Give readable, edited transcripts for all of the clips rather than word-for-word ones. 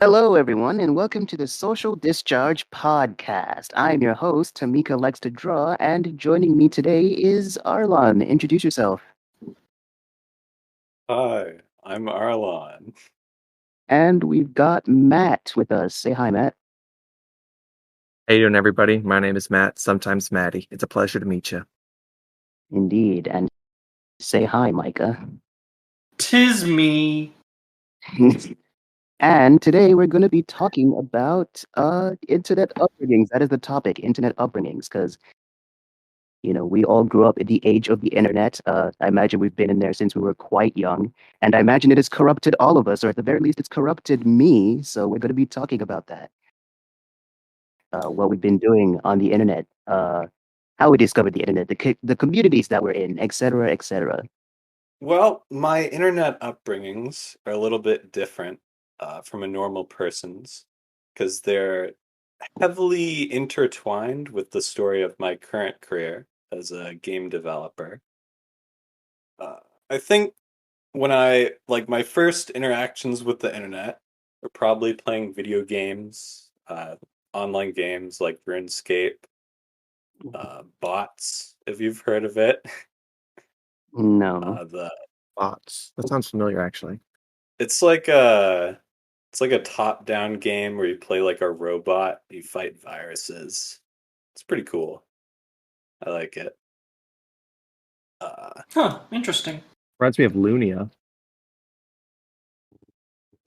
Hello, everyone, and welcome to the Social Discharge podcast. I'm your host, Tamika likes to draw, and joining me today is Aarlon. Introduce yourself. Hi, I'm Aarlon. And we've got Matt with us. Say hi, Matt. How you doing, everybody? My name is Matt, sometimes Matty. It's a pleasure to meet you. Indeed, and say hi, Myka. 'Tis me. And today we're going to be talking about internet upbringings. That is the topic, internet upbringings, because we all grew up in the age of the internet. I imagine we've been in there since we were quite young, and I imagine it has corrupted all of us, or at the very least, it's corrupted me. So we're going to be talking about that. What we've been doing on the internet, how we discovered the internet, the communities that we're in, etc., etc. Well, my internet upbringings are a little bit different from a normal person's because they're heavily intertwined with the story of my current career as a game developer. Uh, I think my first interactions with the internet were probably playing video games, online games like RuneScape, bots, if you've heard of it. No. The Bots. That sounds familiar, actually. It's like a top-down game where you play like a robot, you fight viruses. It's pretty cool. I like it. Interesting. Reminds me of Lunia,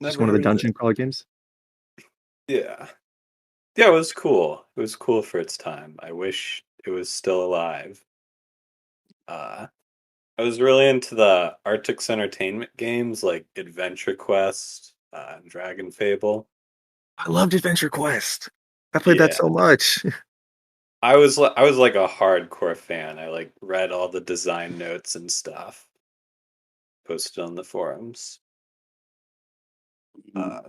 just Never one of the heard of dungeon it. crawler games. Yeah. Yeah, it was cool. It was cool for its time. I wish it was still alive. Uh I was really into the Arctic's Entertainment games like Adventure Quest, and Dragon Fable. I loved Adventure Quest. I played that Yeah. so much. I was like a hardcore fan. I like read all the design notes and stuff posted on the forums. Uh,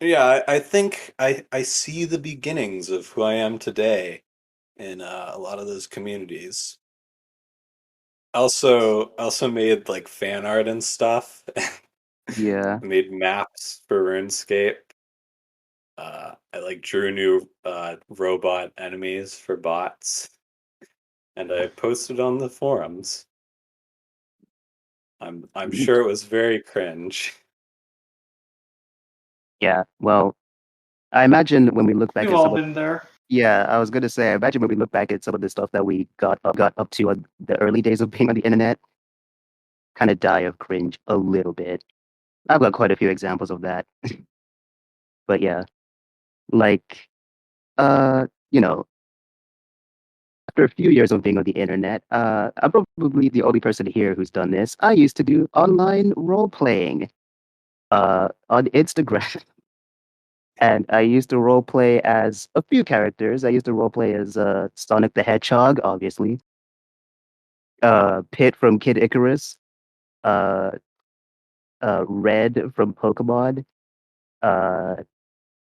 yeah, I think I see the beginnings of who I am today in a lot of those communities. Also made like fan art and stuff. Yeah. Made maps for RuneScape. I like drew new robot enemies for bots, and I posted on the forums. I'm sure it was very cringe. Yeah. Well, I imagine when we look back We've at some all of been there. yeah, I was gonna say, I imagine when we look back at some of the stuff that we got up to on the early days of being on the internet, kind of die of cringe a little bit. I've got quite a few examples of that. But yeah, like you know, after a few years of being on the internet, I'm probably the only person here who's done this. I used to do online role playing on Instagram. And I used to role play as a few characters. I used to role play as Sonic the Hedgehog, obviously. Pit from Kid Icarus. Uh, Red from Pokemon. Uh,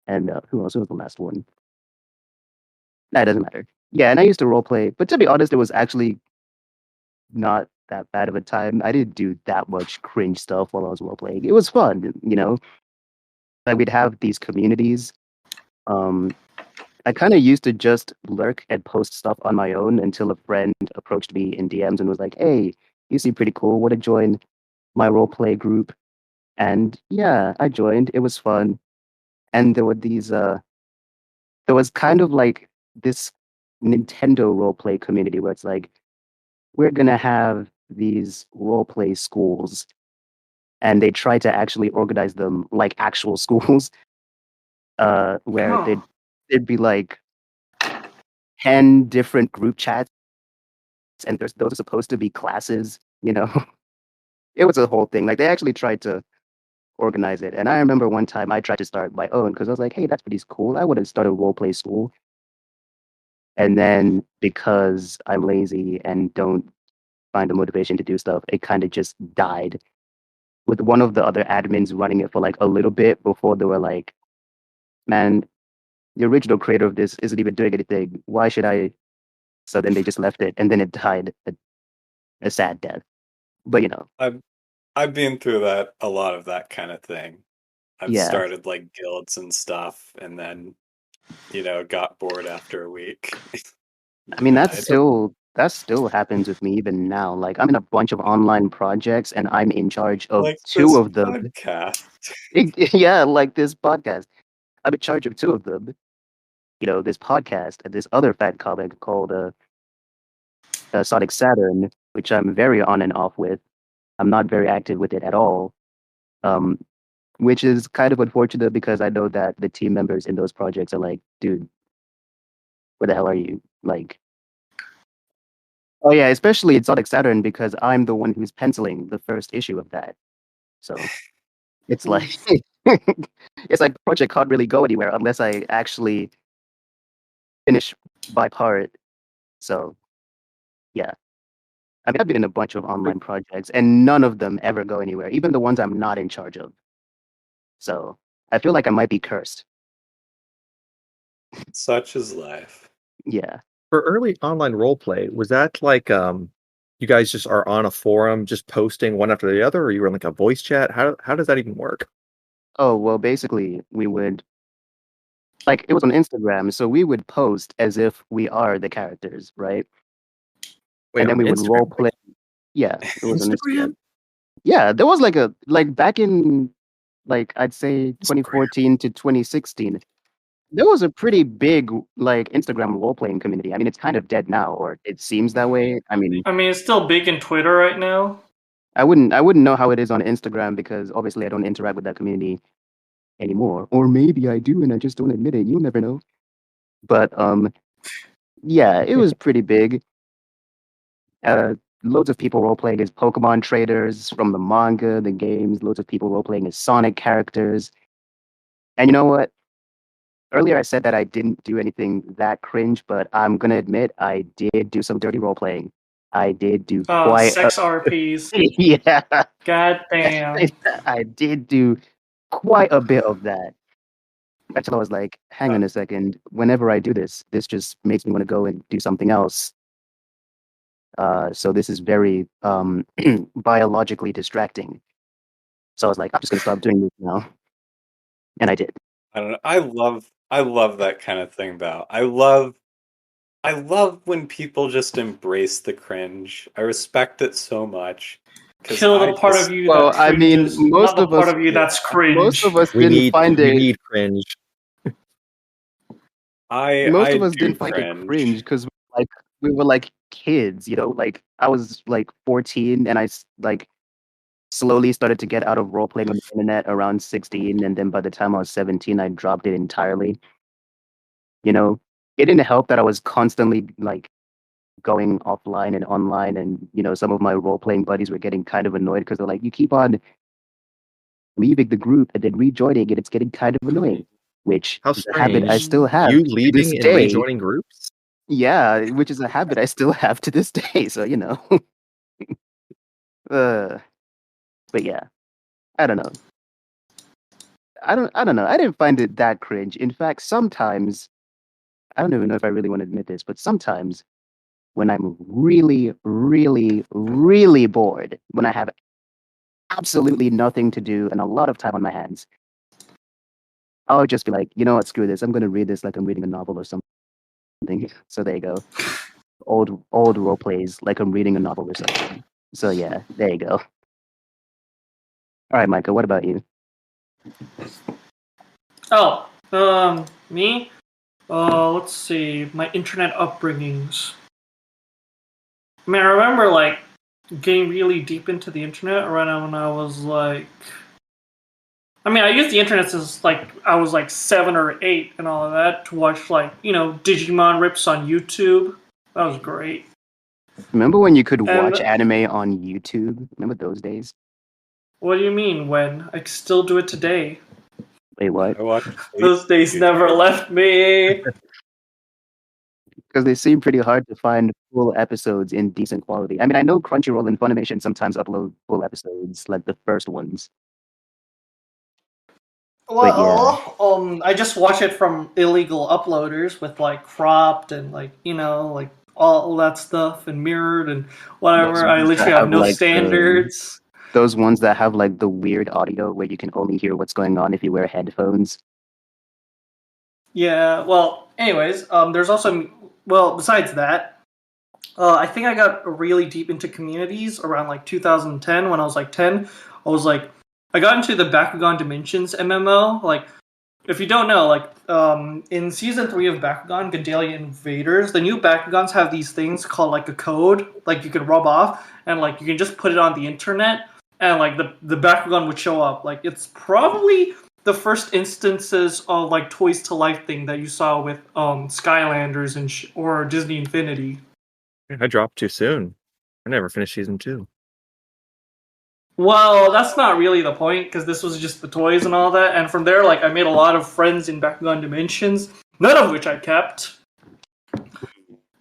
and who else? Who was the last one? That doesn't matter. Yeah, and I used to role play, but to be honest, it was actually not that bad of a time. I didn't do that much cringe stuff while I was role playing. It was fun. Like we'd have these communities. Um, I kind of used to just lurk and post stuff on my own until a friend approached me in DMs and was like, "Hey, you seem pretty cool. Want to join my role play group?" And yeah, I joined. It was fun. And there was kind of like this Nintendo role play community where it's like, we're gonna have these role play schools, and they try to actually organize them like actual schools, where Huh. there'd be like 10 different group chats, and those are supposed to be classes. It was a whole thing. Like they actually tried to organize it. And I remember one time I tried to start my own because I was like, hey, that's pretty cool. I would have started a role play school. And then because I'm lazy and don't find the motivation to do stuff, it kind of just died with one of the other admins running it for like a little bit before they were like, man, the original creator of this isn't even doing anything. Why should I? So then they just left it, and then it died a sad death. But I've been through that a lot of that kind of thing. I've Yeah. started like guilds and stuff, and then got bored after a week. I mean, that Died. still happens with me even now. Like, I'm in a bunch of online projects, and I'm in charge of Like two this of them. podcast. Yeah, like this podcast. I'm in charge of two of them. This podcast and this other fat comic called Sonic Saturn, which I'm very on and off with. I'm not very active with it at all. Um, which is kind of unfortunate because I know that the team members in those projects are like, dude, where the hell are you? Like, oh yeah, especially in Sonic Saturn because I'm the one who's penciling the first issue of that. So it's like it's like the project can't really go anywhere unless I actually finish my part. So yeah. I mean, I've been in a bunch of online projects and none of them ever go anywhere, even the ones I'm not in charge of. So I feel like I might be cursed. Such is life. Yeah. For early online roleplay, was that like you guys just are on a forum just posting one after the other, or you were in like a voice chat? How does that even work? Oh, well, basically, we would, like, it was on Instagram, so we would post as if we are the characters, right? Wait, And then on we would Instagram? role play. Yeah, it was on Instagram. Instagram? Yeah, there was like back in, like, I'd say 2014 to 2016, there was a pretty big, like, Instagram role playing community. I mean, it's kind of dead now, or it seems that way. I mean, it's still big in Twitter right now. I wouldn't know how it is on Instagram because obviously I don't interact with that community anymore. Or maybe I do and I just don't admit it. You'll never know. But yeah, it was pretty big. Loads of people role playing as Pokemon traders from the manga, the games. Loads of people role playing as Sonic characters. And you know what? Earlier I said that I didn't do anything that cringe, but I'm gonna admit I did do some dirty role playing. I did do quite Sex RPs. yeah. God damn. I did do quite a bit of that. Until I was like, hang on a second. Whenever I do this, this just makes me want to go and do something else. So this is very biologically distracting. So I was like, I'm just gonna stop doing this now, and I did. I don't know. I love that kind of thing about. I love when people just embrace the cringe. I respect it so much. Kill the part of you Well, that I mean, cringes, most not the of part us- of you that's cringe. Most of us We didn't need find we it. need cringe. Most of us do didn't find it cringe because we were like kids, Like I was like 14, and I like slowly started to get out of role playing on the internet around 16, and then by the time I was 17, I dropped it entirely. It didn't help that I was constantly like going offline and online, and some of my role playing buddies were getting kind of annoyed because they're like, you keep on leaving the group and then rejoining it. It's getting kind of annoying. Which How is a habit I strange. still have. You to this leaving and day. rejoining groups? Yeah, which is a habit I still have to this day. So but yeah, I don't know. I don't know. I didn't find it that cringe. In fact, sometimes I don't even know if I really want to admit this, but sometimes when I'm really, really, really bored, when I have absolutely nothing to do and a lot of time on my hands, I'll just be like, you know what, screw this. I'm gonna read this like I'm reading a novel or something. So there you go. Old role plays like I'm reading a novel or something. So yeah, there you go. All right, Myka, what about you? Oh, me? Let's see. My internet upbringings. I mean, I remember like getting really deep into the internet around when I was like. I mean, I used the internet since like I was like 7 or 8 and all of that to watch like Digimon rips on YouTube. That was great. Remember when you could And- watch anime on YouTube? Remember those days? What do you mean? When I still do it today? Wait, what? I watch Those days never left me. Because they seem pretty hard to find full episodes in decent quality. I mean, I know Crunchyroll and Funimation sometimes upload full episodes, like the first ones. Well, I just watch it from illegal uploaders with like cropped and like like all that stuff and mirrored and whatever. So I you literally have, have no like, standards. those ones that have like the weird audio where you can only hear what's going on if you wear headphones. Yeah, well, anyways, there's also, well, besides that, I think I got really deep into communities around like 2010 when I was like 10. I got into the Bakugan Dimensions MMO. Like, if you don't know, like, in season 3 of Bakugan, Gandalia Invaders, the new Bakugans have these things called like a code, like you can rub off, and like you can just put it on the internet, and like the Bakugan would show up. Like, it's probably the first instances of like Toys to Life thing that you saw with Skylanders and or Disney Infinity. I dropped too soon. I never finished season 2. Well, that's not really the point, because this was just the toys and all that. And from there, like, I made a lot of friends in Bakugan Dimensions, none of which I kept.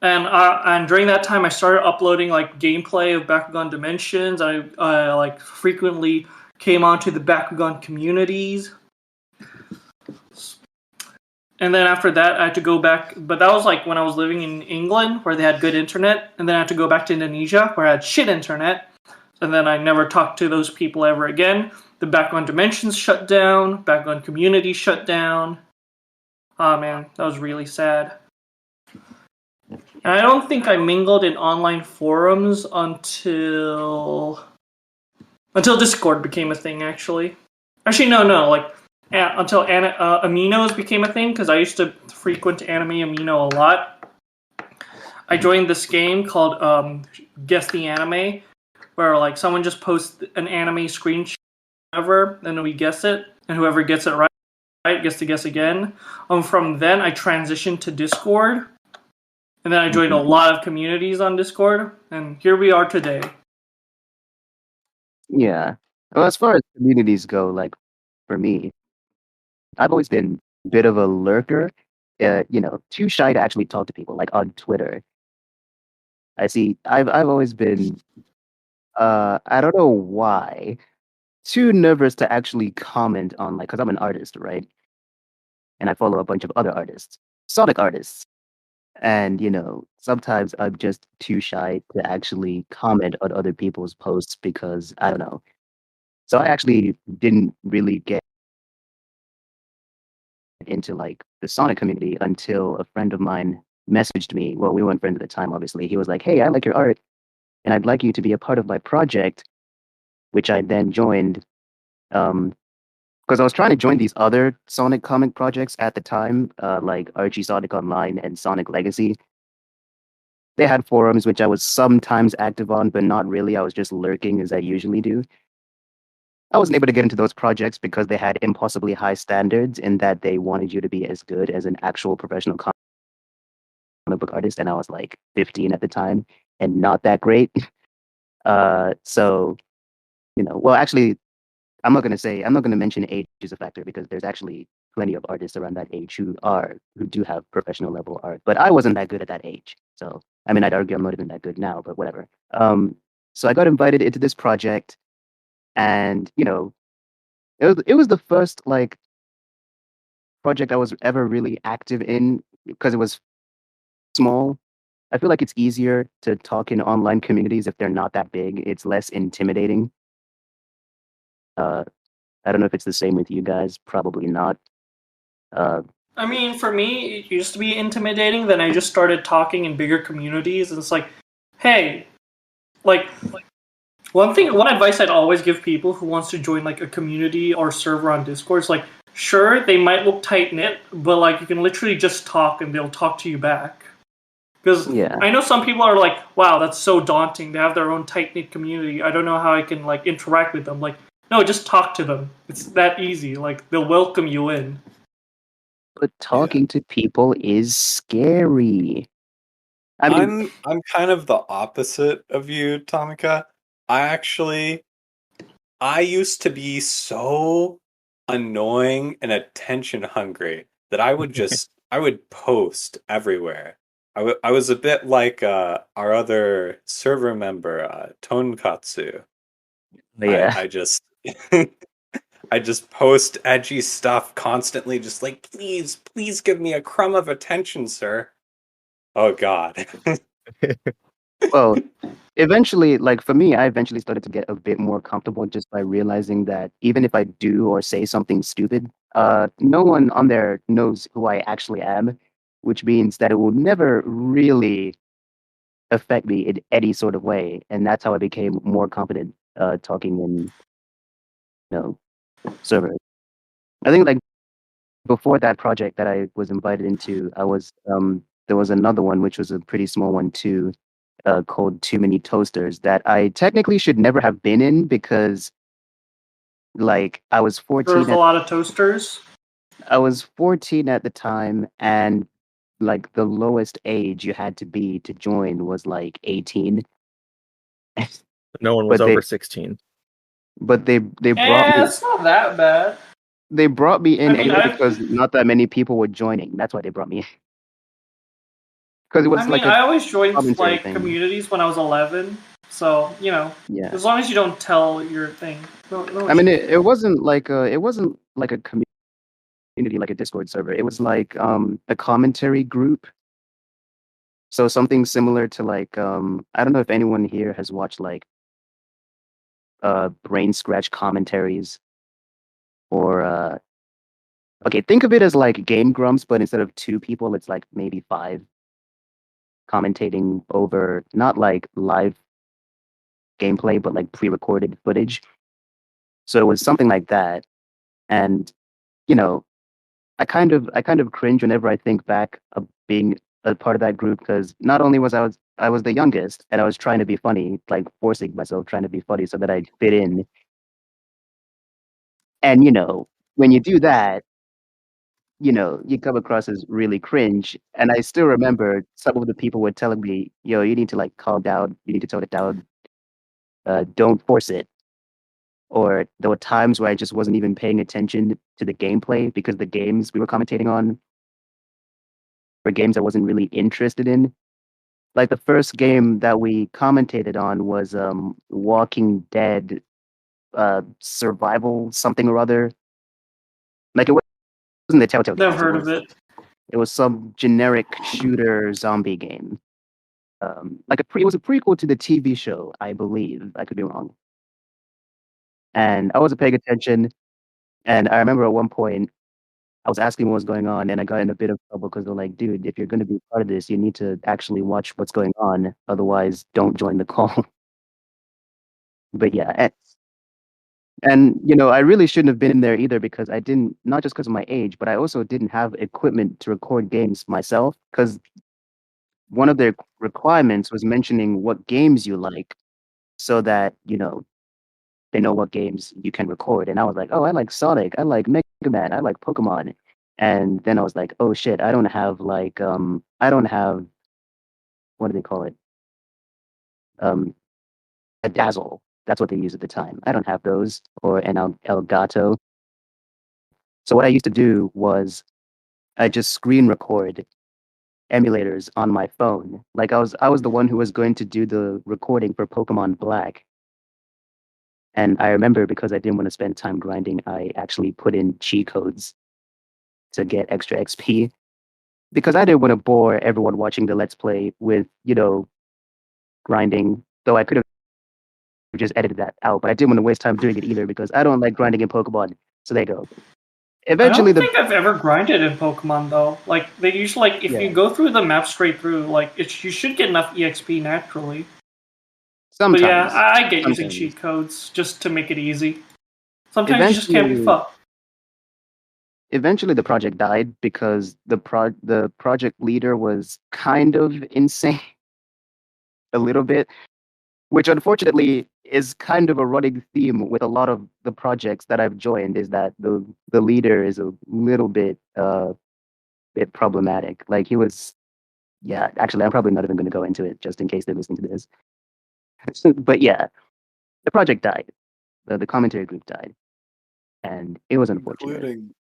And during that time, I started uploading like gameplay of Bakugan Dimensions. I like frequently came onto the Bakugan communities. And then after that, I had to go back. But that was like when I was living in England, where they had good internet. And then I had to go back to Indonesia, where I had shit internet. And then I never talked to those people ever again. The Background Dimensions shut down. Background Community shut down. Oh man, that was really sad. And I don't think I mingled in online forums until Discord became a thing. Actually, no. Like until Aminos became a thing, because I used to frequent Anime Amino a lot. I joined this game called Guess the Anime, where like someone just posts an anime screenshot, whatever, and then we guess it, and whoever gets it right gets to guess again. From then, I transitioned to Discord, and then I joined a lot of communities on Discord, and here we are today. Yeah. Well, as far as communities go, like for me, I've always been a bit of a lurker. Too shy to actually talk to people, like on Twitter. I've always been I don't know why, too nervous to actually comment on, like, because I'm an artist, right? And I follow a bunch of other artists, Sonic artists. And, sometimes I'm just too shy to actually comment on other people's posts because I don't know. So I actually didn't really get into like the Sonic community until a friend of mine messaged me. Well, we weren't friends at the time, obviously. He was like, "Hey, I like your art, and I'd like you to be a part of my project," which I then joined. Because I was trying to join these other Sonic comic projects at the time, like Archie Sonic Online and Sonic Legacy. They had forums, which I was sometimes active on, but not really. I was just lurking as I usually do. I wasn't able to get into those projects because they had impossibly high standards in that they wanted you to be as good as an actual professional comic book artist, and I was like 15 at the time and not that great. So, well, actually, I'm not going to mention age as a factor because there's actually plenty of artists around that age who do have professional level art, but I wasn't that good at that age. So, I mean, I'd argue I'm not even that good now, but whatever. So I got invited into this project, and it was the first like project I was ever really active in because it was small. I feel like it's easier to talk in online communities if they're not that big. It's less intimidating. I don't know if it's the same with you guys. Probably not. I mean, for me, it used to be intimidating. Then I just started talking in bigger communities, and it's like, hey, like one advice I'd always give people who wants to join like a community or server on Discord is like, sure, they might look tight knit, but like you can literally just talk and they'll talk to you back. Because Yeah. I know some people are like, wow, that's so daunting. They have their own tight knit community. I don't know how I can like interact with them. Like, no, just talk to them. It's that easy. Like they'll welcome you in. But talking to people is scary. I mean, I'm kind of the opposite of you, Tamika. I used to be so annoying and attention hungry that I would post everywhere. I was a bit like our other server member, Tonkatsu. yeah. I just I just post edgy stuff constantly, just like, please give me a crumb of attention, sir. Oh God. Well, eventually, like for me, I eventually started to get a bit more comfortable just by realizing that even if I do or say something stupid, no one on there knows who I actually am, which means that it will never really affect me in any sort of way. And that's how I became more confident talking in, servers. I think like before that project that I was invited into, I was there was another one which was a pretty small one too, called Too Many Toasters that I technically should never have been in because like I was There's 14 a lot of toasters. I was 14 at the time, and like the lowest age you had to be to join was like 18. No one was But they over 16. but they brought me It's not that bad. they brought me in I mean, anyway because not that many people were joining. That's why they brought me in. Because it was like a I always joined commentary like thing. communities when I was 11, so Yeah. as long as you don't tell your thing. No I mean, issue. it wasn't like a community like a Discord server. It was like a commentary group. So something similar to like I don't know if anyone here has watched like brain scratch commentaries or okay, think of it as like Game Grumps, but instead of two people, it's like maybe five commentating over not like live gameplay, but like pre-recorded footage. So it was something like that. And you know, I kind of cringe whenever I think back of being a part of that group because not only I was the youngest and I was trying to be funny, like forcing myself trying to be funny so that I'd fit in. And when you do that, you come across as really cringe. And I still remember some of the people were telling me, "Yo, you need to like calm down. You need to tone it down. Don't force it." Or there were times where I just wasn't even paying attention to the gameplay because the games we were commentating on were games I wasn't really interested in. Like the first game that we commentated on was Walking Dead survival something or other. Like it wasn't the Telltale Never games. heard of it. It was some generic shooter zombie game. It was a prequel to the TV show, I believe. I could be wrong. And I wasn't paying attention. And I remember at one point I was asking what was going on, and I got in a bit of trouble because they're like, "Dude, if you're going to be part of this, you need to actually watch what's going on. Otherwise, don't join the call." But yeah, and I really shouldn't have been in there either because I didn't, not just because of my age, but I also didn't have equipment to record games myself because one of their requirements was mentioning what games you like so that, they know what games you can record. And I was like, oh, I like Sonic, I like Mega Man, I like Pokemon. And then I was like, oh shit, I don't have like I don't have what do they call it? Um a Dazzle. That's what they use at the time. I don't have those or an Elgato. So what I used to do was I just screen record emulators on my phone. Like I was the one who was going to do the recording for Pokemon Black. And I remember because I didn't want to spend time grinding, I actually put in cheat codes to get extra XP because I didn't want to bore everyone watching the Let's Play with, grinding. Though I could have just edited that out, but I didn't want to waste time doing it either because I don't like grinding in Pokemon. So there you go. I Eventually, don't think I've ever grinded in Pokemon though. Like they usually if Yeah. you go through the map straight through, like you should get enough EXP naturally. sometimes. But yeah, I get using sometimes. cheat codes just to make it easy. Sometimes you just can't be Eventually- fucked. Eventually, the project died because the project leader was kind of insane, a little bit, which unfortunately is kind of a running theme with a lot of the projects that I've joined. Is that the leader is a little bit problematic. Like he was, yeah. Actually, I'm probably not even going to go into it just in case they're listening to this. But yeah, the project died. The commentary group died, and it was unfortunate. Including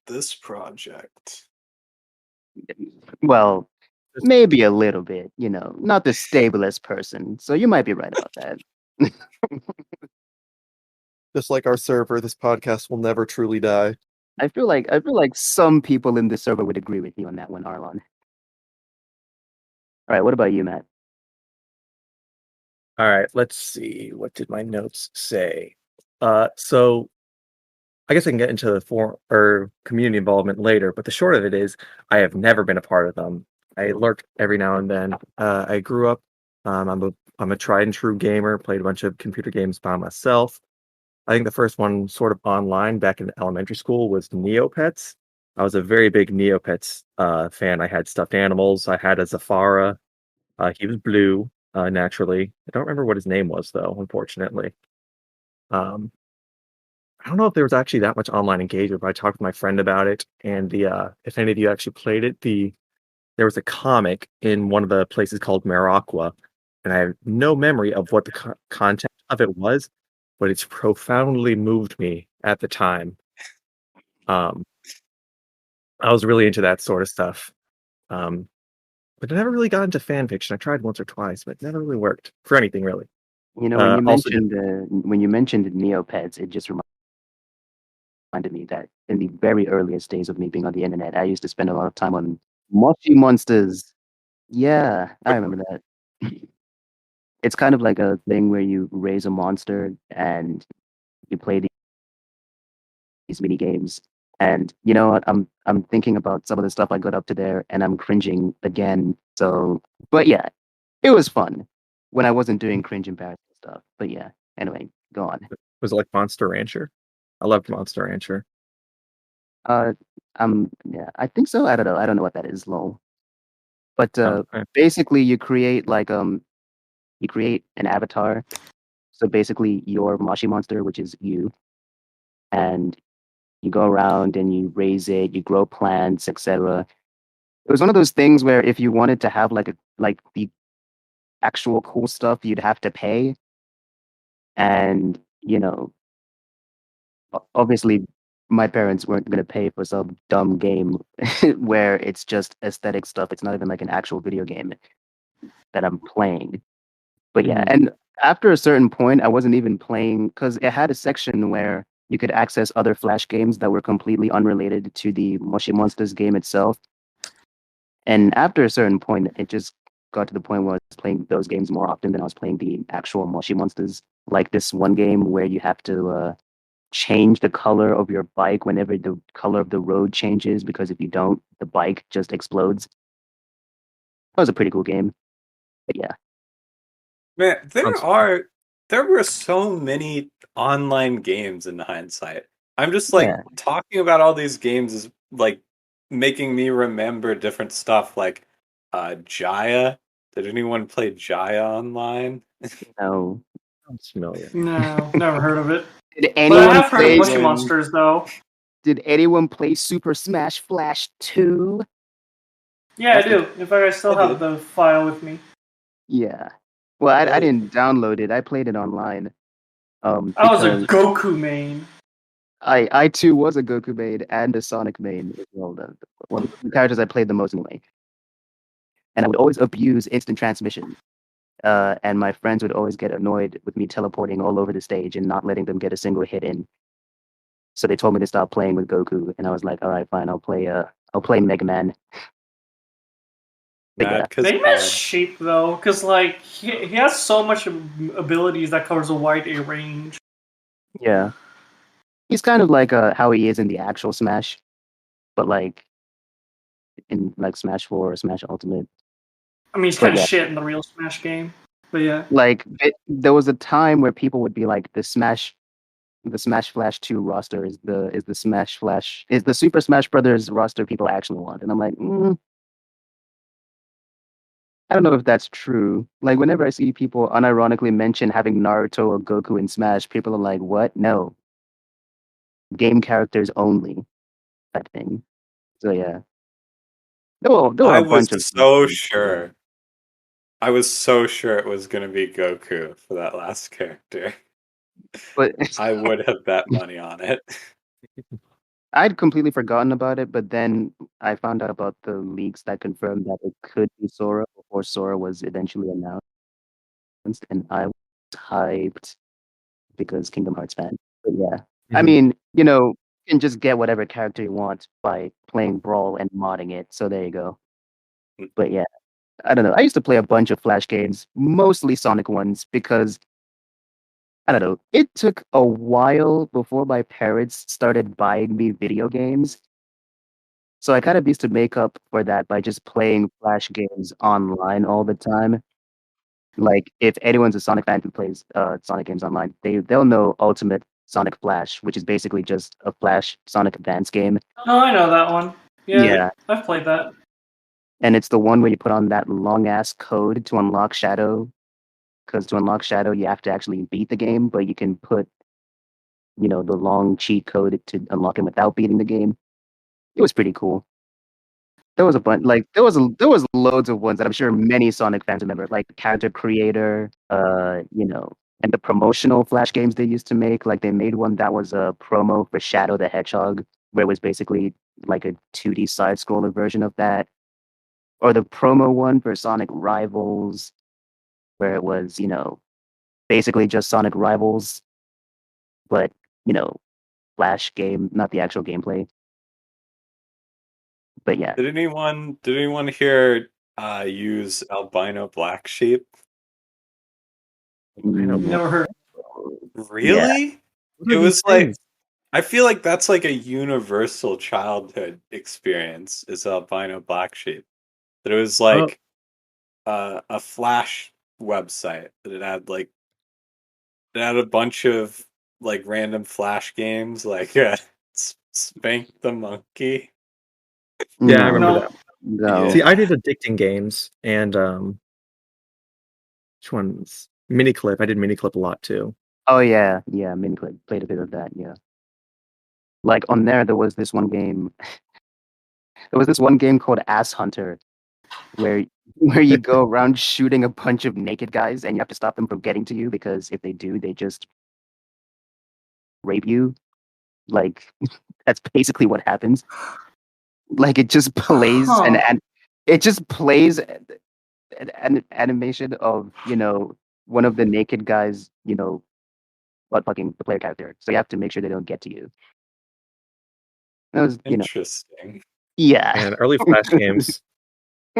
this project. Well, maybe a little bit, not the stablest person. So you might be right about that. Just like our server, this podcast will never truly die. I feel like some people in this server would agree with you on that one, Aarlon. All right, what about you, Matt? All right, let's see. What did my notes say? So I guess I can get into the community involvement later, but the short of it is I have never been a part of them. I lurk every now and then. I grew up. I'm a tried and true gamer. Played a bunch of computer games by myself. I think the first one sort of online back in elementary school was Neopets. I was a very big Neopets fan. I had stuffed animals. I had a Zafara. He was blue, naturally. I don't remember what his name was, though, unfortunately. Um, I don't know if there was actually that much online engagement, but I talked with my friend about it. And if any of you actually played it, there was a comic in one of the places called Maraqua, and I have no memory of what the content of it was, but it's profoundly moved me at the time. Um, I was really into that sort of stuff. But I never really got into fan fiction. I tried once or twice, but it never really worked for anything really. You know, when you Also, mentioned Neopets, it just reminded me that in the very earliest days of me being on the internet, I used to spend a lot of time on Moshi Monsters. Yeah, I remember that. It's kind of like a thing where you raise a monster and you play these mini games. And you know what? I'm thinking about some of the stuff I got up to there, and I'm cringing again. So, but yeah, it was fun when I wasn't doing cringe embarrassing stuff. But yeah, anyway, go on. was it like Monster Rancher? I loved Monster Rancher. Uh, yeah, I think so. I don't know. I don't know what that is, lol. But Okay. basically, you create you create an avatar. So basically, your Moshi monster, which is you, and you go around and you raise it, you grow plants, etc. It was one of those things where if you wanted to have like the actual cool stuff, you'd have to pay. And you know, obviously, my parents weren't going to pay for some dumb game where it's just aesthetic stuff. It's not even like an actual video game that I'm playing. But yeah, Mhm. and after a certain point, I wasn't even playing because it had a section where you could access other Flash games that were completely unrelated to the Moshi Monsters game itself. And after a certain point, it just got to the point where I was playing those games more often than I was playing the actual Moshi Monsters. Like this one game where you have to change the color of your bike whenever the color of the road changes, because if you don't, the bike just explodes. That was a pretty cool game. But yeah. Man, Sounds- there were so many online games in hindsight. I'm just like Yeah. talking about all these games is like making me remember different stuff like Jaya. Did anyone play Jaya online? No. Sounds familiar. No, never heard of it. Did But I anyone have heard of play Mushy Monsters, though. Did anyone play Super Smash Flash 2? Yeah, That's I the do. In fact, I still I have did. the file with me. Yeah. Well, I Really? didn't download it. I played it online. I was a Because Goku main. I too was a Goku main and a Sonic main as well. One of the characters I played the most anyway. And I would always abuse instant transmission. And my friends would always get annoyed with me teleporting all over the stage and not letting them get a single hit in. So they told me to stop playing with Goku, and I was like, all right, fine, I'll play Mega Man. But yeah, Mad because Maybe that's cheap though, because like he has so much abilities that covers a wide range. yeah. He's kind of like how he is in the actual Smash, but like in like Smash 4 or Smash Ultimate. I mean, he's But kind of yeah, shit in the real Smash game. But yeah, like there was a time where people would be like, the Smash Flash 2 roster is the Super Smash Brothers roster people actually want, and I'm like, I don't know if that's true. Like whenever I see people unironically mention having Naruto or Goku in Smash, people are like, "What? No, game characters only." That thing. So yeah, there were I a was bunch of so sure. I was so sure it was going to be Goku for that last character. but I would have bet money on it. I'd completely forgotten about it. But then I found out about the leaks that confirmed that it could be Sora before Sora was eventually announced, and I was hyped because Kingdom Hearts fan. But yeah, I Mhm. mean, you can just get whatever character you want by playing Brawl and modding it. So there you go. But yeah, I don't know. I used to play a bunch of Flash games, mostly Sonic ones, because I don't know. It took a while before my parents started buying me video games. So I kind of used to make up for that by just playing Flash games online all the time. Like, if anyone's a Sonic fan who plays Sonic games online, they'll know Ultimate Sonic Flash, which is basically just a Flash Sonic Advance game. Oh, I know that one. Yeah, Yeah. I've played that. And it's the one where you put on that long ass code to unlock Shadow. Because to unlock Shadow, you have to actually beat the game, but you can put, the long cheat code to unlock it without beating the game. It was pretty cool. There was a bunch, like there was loads of ones that I'm sure many Sonic fans remember, like Character Creator, and the promotional Flash games they used to make. Like they made one that was a promo for Shadow the Hedgehog, where it was basically like a 2D side scroller version of that, or the promo one for Sonic Rivals, where it was basically just Sonic Rivals, but Flash game, not the actual gameplay. But yeah. Did anyone here use albino black sheep? Never heard. Really? What It are these was like things? I feel like that's like a universal childhood experience is albino black sheep. That it was like a Flash website that it had a bunch of like random Flash games like Spank the Monkey. Yeah, I No, remember No. that. no. See, I did addicting games and which ones? Miniclip. I did Miniclip a lot too. Oh yeah, yeah. Miniclip played a bit of that. Yeah, like on there was this one game. There was this one game called Ass Hunter, where you go around shooting a bunch of naked guys, and you have to stop them from getting to you because if they do, they just rape you. Like that's basically what happens. Like it just plays Huh. and it just plays an animation of one of the naked guys butt fucking the player character. So you have to make sure they don't get to you. That was Interesting. yeah. And early Flash games.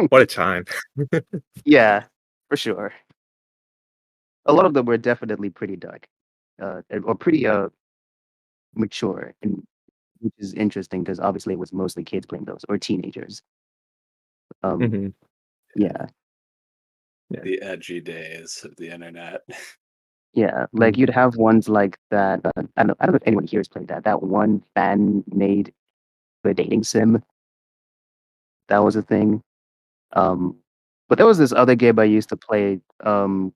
What a time. Yeah, for sure. A lot of them were definitely pretty dark, or pretty mature, and which is interesting because obviously it was mostly kids playing those or teenagers. hmm Yeah, The edgy days of the internet. yeah. Like you'd have ones like that. I don't know if anyone here has played that. That one fan made a dating sim. That was a thing. Um, but there was this other game I used to play on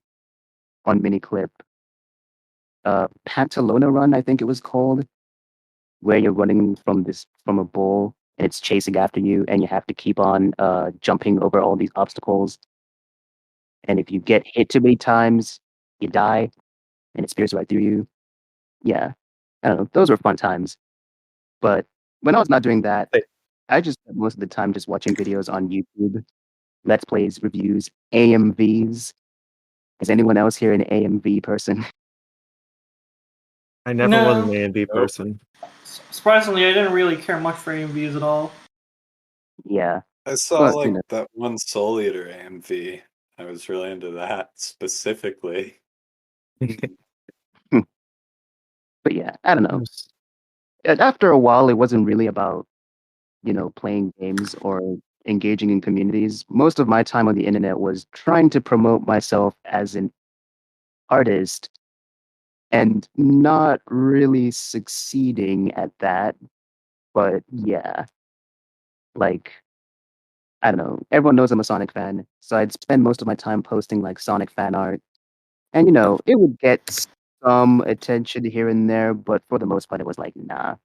Miniclip. Pantalona Run, I think it was called, where you're running from a bull and it's chasing after you and you have to keep on jumping over all these obstacles. And if you get hit too many times, you die and it spears right through you. Yeah. I don't know. Those were fun times. But when I was not doing that, Hey. I just spent most of the time just watching videos on YouTube, Let's Plays, reviews, AMVs. Is anyone else here an AMV person? I never was an A and B person. Surprisingly, I didn't really care much for AMVs at all. Yeah. I saw Well, like that one Soul Eater AMV. I was really into that specifically. But yeah, I don't know. After a while, it wasn't really about playing games or engaging in communities. Most of my time on the internet was trying to promote myself as an artist and not really succeeding at that. But yeah, like, I don't know. Everyone knows I'm a Sonic fan. So I'd spend most of my time posting like Sonic fan art. And it would get some attention here and there, but for the most part, it was like, nah.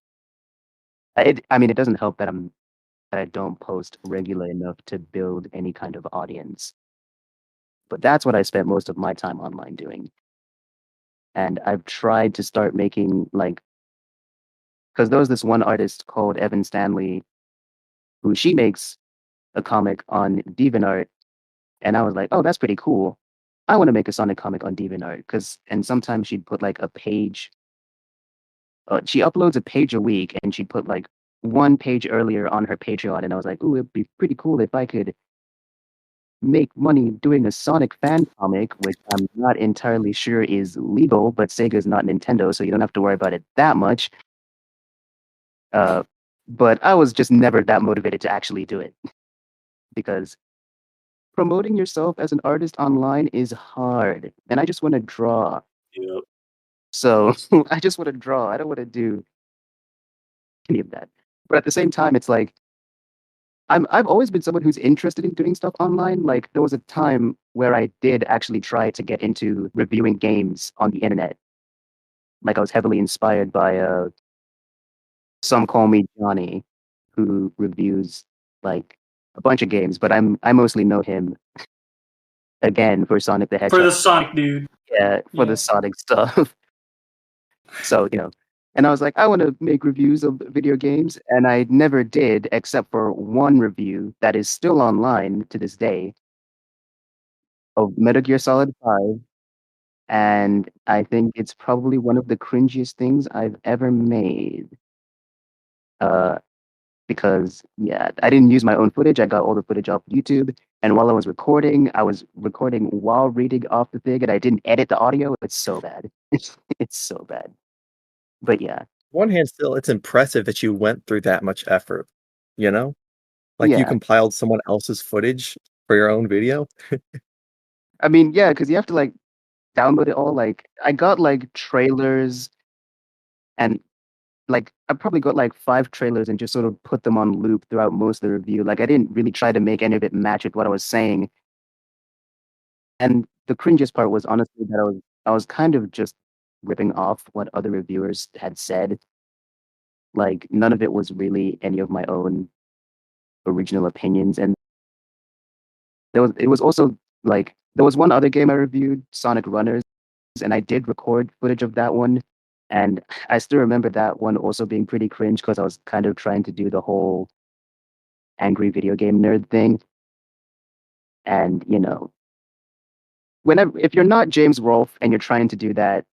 I mean, it doesn't help that I don't post regular enough to build any kind of audience. But that's what I spent most of my time online doing. And I've tried to start making because there was this one artist called Evan Stanley who she makes a comic on DeviantArt, and I was like, oh, that's pretty cool. I want to make a Sonic comic on DeviantArt and sometimes she'd put like a page. She uploads a page a week, and she'd put like one page earlier on her Patreon, and I was like, ooh, it'd be pretty cool if I could make money doing a Sonic fan comic, which I'm not entirely sure is legal, but Sega's not Nintendo, so you don't have to worry about it that much. But I was just never that motivated to actually do it because promoting yourself as an artist online is hard, and I just want to draw. Yep. So I just want to draw. I don't want to do any of that. But at the same time, it's like I've always been someone who's interested in doing stuff online. Like there was a time where I did actually try to get into reviewing games on the internet. Like I was heavily inspired by Some Call Me Johnny, who reviews like a bunch of games, but I mostly know him again for Sonic the For Hedgehog. the Sonic dude. Yeah, for the Sonic stuff. So, and I was like, I want to make reviews of video games, and I never did, except for one review that is still online to this day of Metal Gear Solid 5, and I think it's probably one of the cringiest things I've ever made. Because I didn't use my own footage. I got all the footage off YouTube, and while I was recording while reading off the thing, and I didn't edit the audio. It's so bad. It's so bad. But yeah, One hand, still, it's impressive that you went through that much effort. You know, like you Yeah. compiled someone else's footage for your own video. I mean, yeah, because you have to like download it all. Like I got like trailers, and like I probably got like 5 trailers and just sort of put them on loop throughout most of the review. Like I didn't really try to make any of it match with what I was saying. And the cringiest part was honestly that I was kind of just ripping off what other reviewers had said. Like none of it was really any of my own original opinions. And it was also like there was one other game I reviewed, Sonic Runners, and I did record footage of that one. And I still remember that one also being pretty cringe because I was kind of trying to do the whole angry video game nerd thing. And if you're not James Rolfe and you're trying to do that,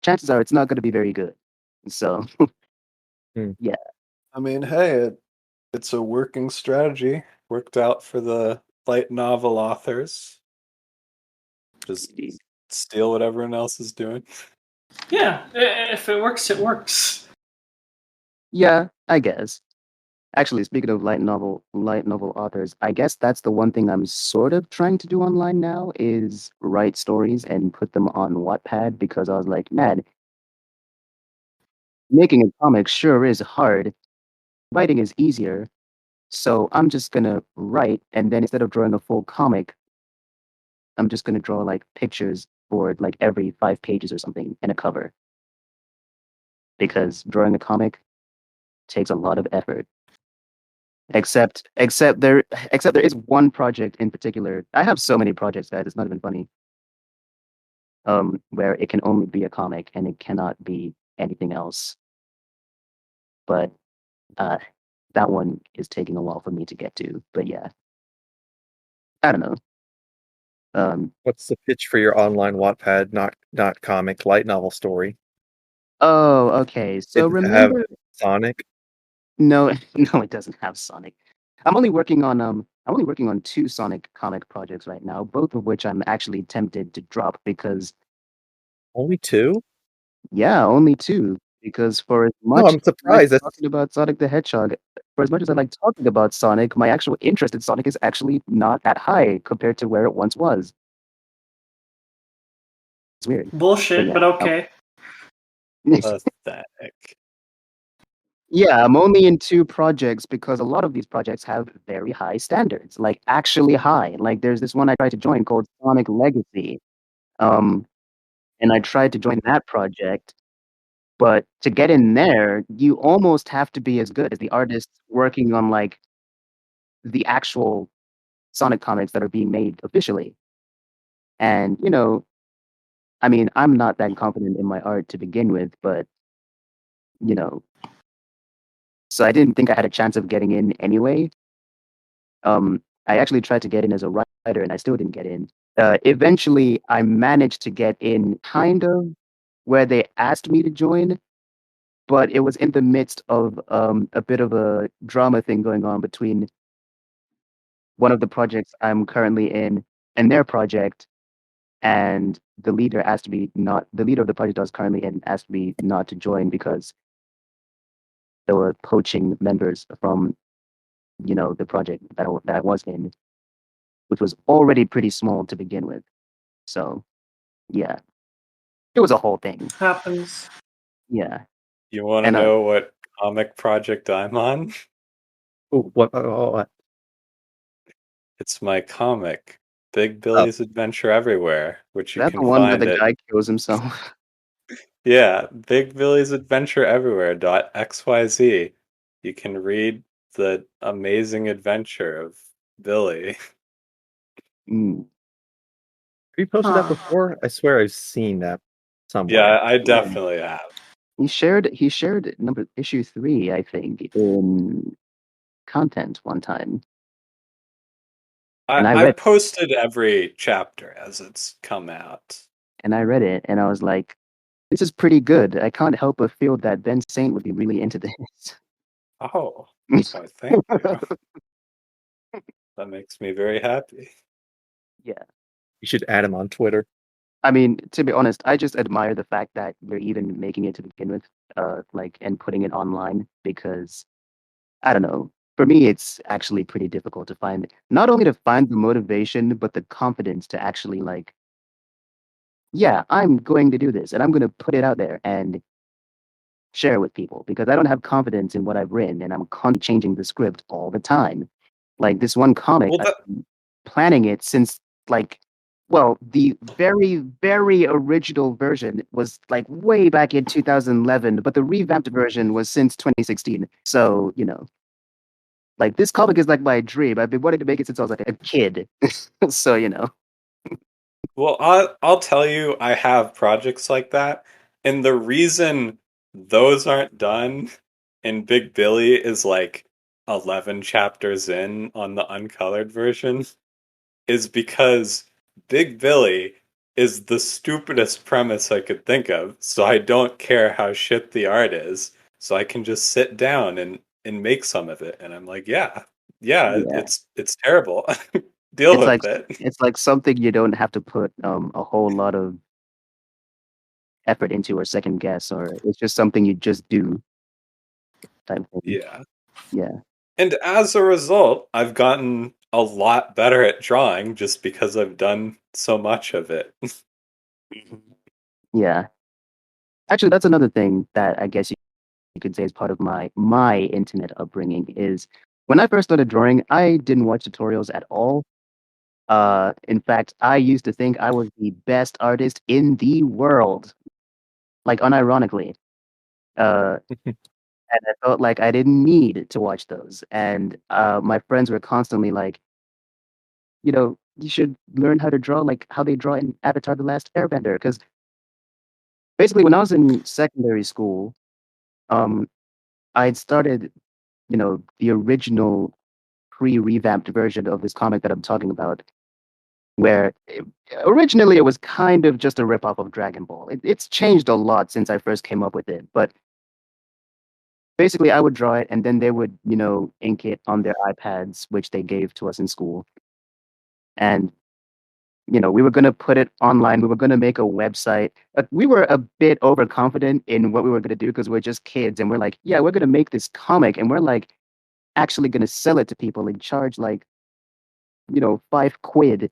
chances are it's not going to be very good. So, yeah. I mean, hey, it's a working strategy. Worked out for the light novel authors. Just steal what everyone else is doing. Yeah, if it works, it works. Yeah, I guess. Actually, speaking of light novel authors, I guess that's the one thing I'm sort of trying to do online now is write stories and put them on Wattpad because I was like, man, making a comic sure is hard. Writing is easier. So I'm just gonna write, and then instead of drawing a full comic, I'm just gonna draw like pictures for like every 5 pages or something and a cover. Because drawing a comic takes a lot of effort. Except there is one project in particular. I have so many projects, guys. It's not even funny. Where it can only be a comic and it cannot be anything else. But that one is taking a while for me to get to. But yeah, I don't know. What's the pitch for your online Wattpad, not comic, light novel story? Oh, okay. So Did it have remember, Sonic? no, no, it doesn't have Sonic. I'm only working on 2 Sonic comic projects right now, both of which I'm actually tempted to drop because Only 2? yeah, only 2. Because for as No, much I'm as I like surprised. That's talking about Sonic the Hedgehog, for as much as I like talking about Sonic, my actual interest in Sonic is actually not that high compared to where it once was. It's weird. Bullshit, yeah, but okay. Pathetic. Yeah, I'm only in 2 projects because a lot of these projects have very high standards, like actually high. Like there's this one I tried to join called Sonic Legacy. And I tried to join that project, but to get in there, you almost have to be as good as the artists working on like the actual Sonic comics that are being made officially. And I mean, I'm not that confident in my art to begin with, but you know, so I didn't think I had a chance of getting in anyway. I actually tried to get in as a writer, and I still didn't get in. Eventually, I managed to get in, kind of, where they asked me to join, but it was in the midst of a bit of a drama thing going on between one of the projects I'm currently in, and their project, and the leader of the project I was currently in asked me not to join because they were poaching members from, the project that I was in, which was already pretty small to begin with. So, yeah, it was a whole thing. Happens. Yeah, You want to and know what comic project I'm on? Ooh, what? It's my comic, Big Billy's Adventure Everywhere, which you that's can the one where find the at guy kills himself. yeah, Big Billy's Adventure Everywhere.xyz. You can read the amazing adventure of Billy. Mm. Have you posted that Huh. before? I swear I've seen that somewhere. Yeah, I definitely have. He shared issue 3, I think, in content one time, and I I've read posted every chapter as it's come out. it, and I was like, "This is pretty good." I can't help but feel that Ben Saint would be really into this. Oh, why, thank you. That makes me very happy. Yeah, You should add him on Twitter. I mean, to be honest, I just admire the fact that you're even making it to begin with, and putting it online because I don't know. For me, it's actually pretty difficult to find, not only to find the motivation, but the confidence to actually yeah, I'm going to do this and I'm going to put it out there and share it with people because I don't have confidence in what I've written and I'm constantly changing the script all the time. Like this one comic, Well, I've been planning it since the very, very original version was like way back in 2011, but the revamped version was since 2016. So, like this comic is like my dream. I've been wanting to make it since I was like a kid. So, Well, I'll tell you, I have projects like that, and the reason those aren't done and Big Billy is like 11 chapters in on the uncolored version is because Big Billy is the stupidest premise I could think of, so I don't care how shit the art is, so I can just sit down and make some of it, and I'm like, yeah, yeah. it's terrible. Deal It's like with it. it's like something you don't have to put a whole lot of effort into or second guess, or it's just something you just do type thing. Yeah. Yeah. And as a result, I've gotten a lot better at drawing just because I've done so much of it. Yeah. Actually, that's another thing that I guess you could say is part of my internet upbringing is when I first started drawing, I didn't watch tutorials at all. In fact, I used to think I was the best artist in the world, like unironically. Uh, and I felt like I didn't need to watch those. And my friends were constantly like, you should learn how to draw like how they draw in Avatar: The Last Airbender. Because basically, when I was in secondary school, um, I'd started, the original pre-revamped version of this comic that I'm talking about, where originally it was kind of just a ripoff of Dragon Ball. It's changed a lot since I first came up with it, but basically I would draw it and then they would, ink it on their iPads, which they gave to us in school. And, we were going to put it online. We were going to make a website. We were a bit overconfident in what we were going to do because we're just kids and we're like, yeah, we're going to make this comic and we're like actually going to sell it to people and charge like, £5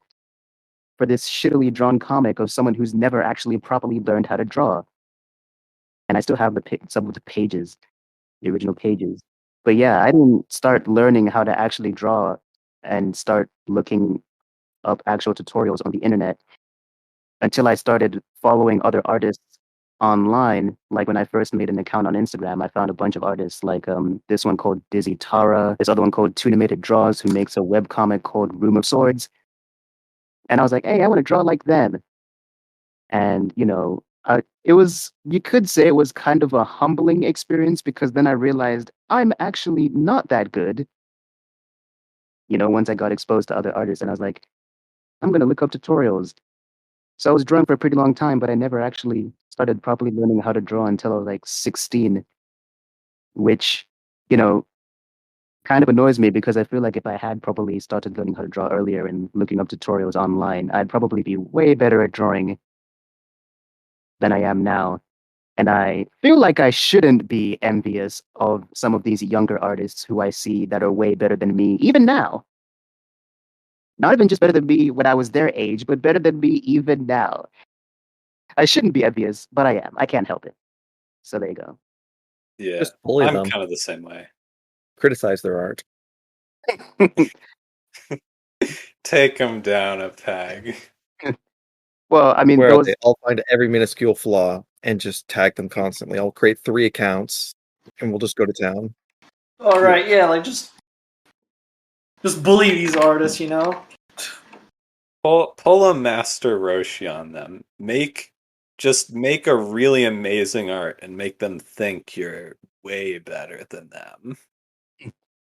for this shittily drawn comic of someone who's never actually properly learned how to draw. And I still have some of the pages, the original pages. But yeah, I didn't start learning how to actually draw and start looking up actual tutorials on the internet until I started following other artists online. Like when I first made an account on Instagram, I found a bunch of artists like this one called Dizzy Tara, this other one called Toonimated Draws, who makes a webcomic called Room of Swords. And I was like, hey, I want to draw like them. And, you could say it was kind of a humbling experience because then I realized I'm actually not that good, once I got exposed to other artists. And I was like, I'm going to look up tutorials. So I was drawing for a pretty long time, but I never actually started properly learning how to draw until I was like 16, which, you know, kind of annoys me because I feel like if I had probably started learning how to draw earlier and looking up tutorials online, I'd probably be way better at drawing than I am now. And I feel like I shouldn't be envious of some of these younger artists who I see that are way better than me, even now. Not even just better than me when I was their age, but better than me even now. I shouldn't be envious, but I am. I can't help it. So there you go. Yeah, Just bully I'm them. kind of the same way. Criticize their art. Take them down a peg. Well, I mean, Where those. I'll find every minuscule flaw and just tag them constantly. I'll create 3 accounts and we'll just go to town. All right, yeah, like just bully these artists, you know. Pull a Master Roshi on them. Just make a really amazing art and make them think you're way better than them.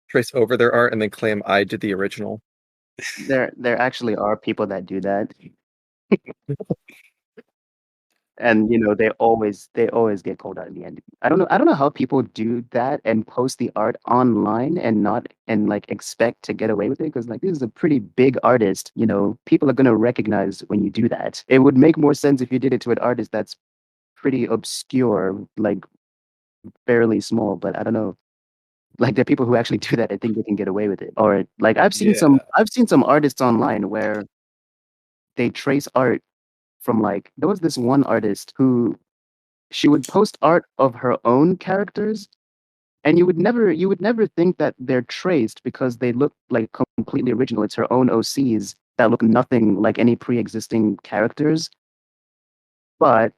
Trace over their art and then claim I did the original. There actually are people that do that. And they always get called out in the end. I don't know how people do that and post the art online and not and like expect to get away with it, because like this is a pretty big artist. People are gonna recognize when you do that. It would make more sense if you did it to an artist that's pretty obscure, like fairly small, but I don't know. Like there are people who actually do that and think they can get away with it. Or like I've seen Yeah. some artists online where they trace art from, like, there was this one artist who she would post art of her own characters, and you would never think that they're traced because they look like completely original. It's her own OCs that look nothing like any pre-existing characters. But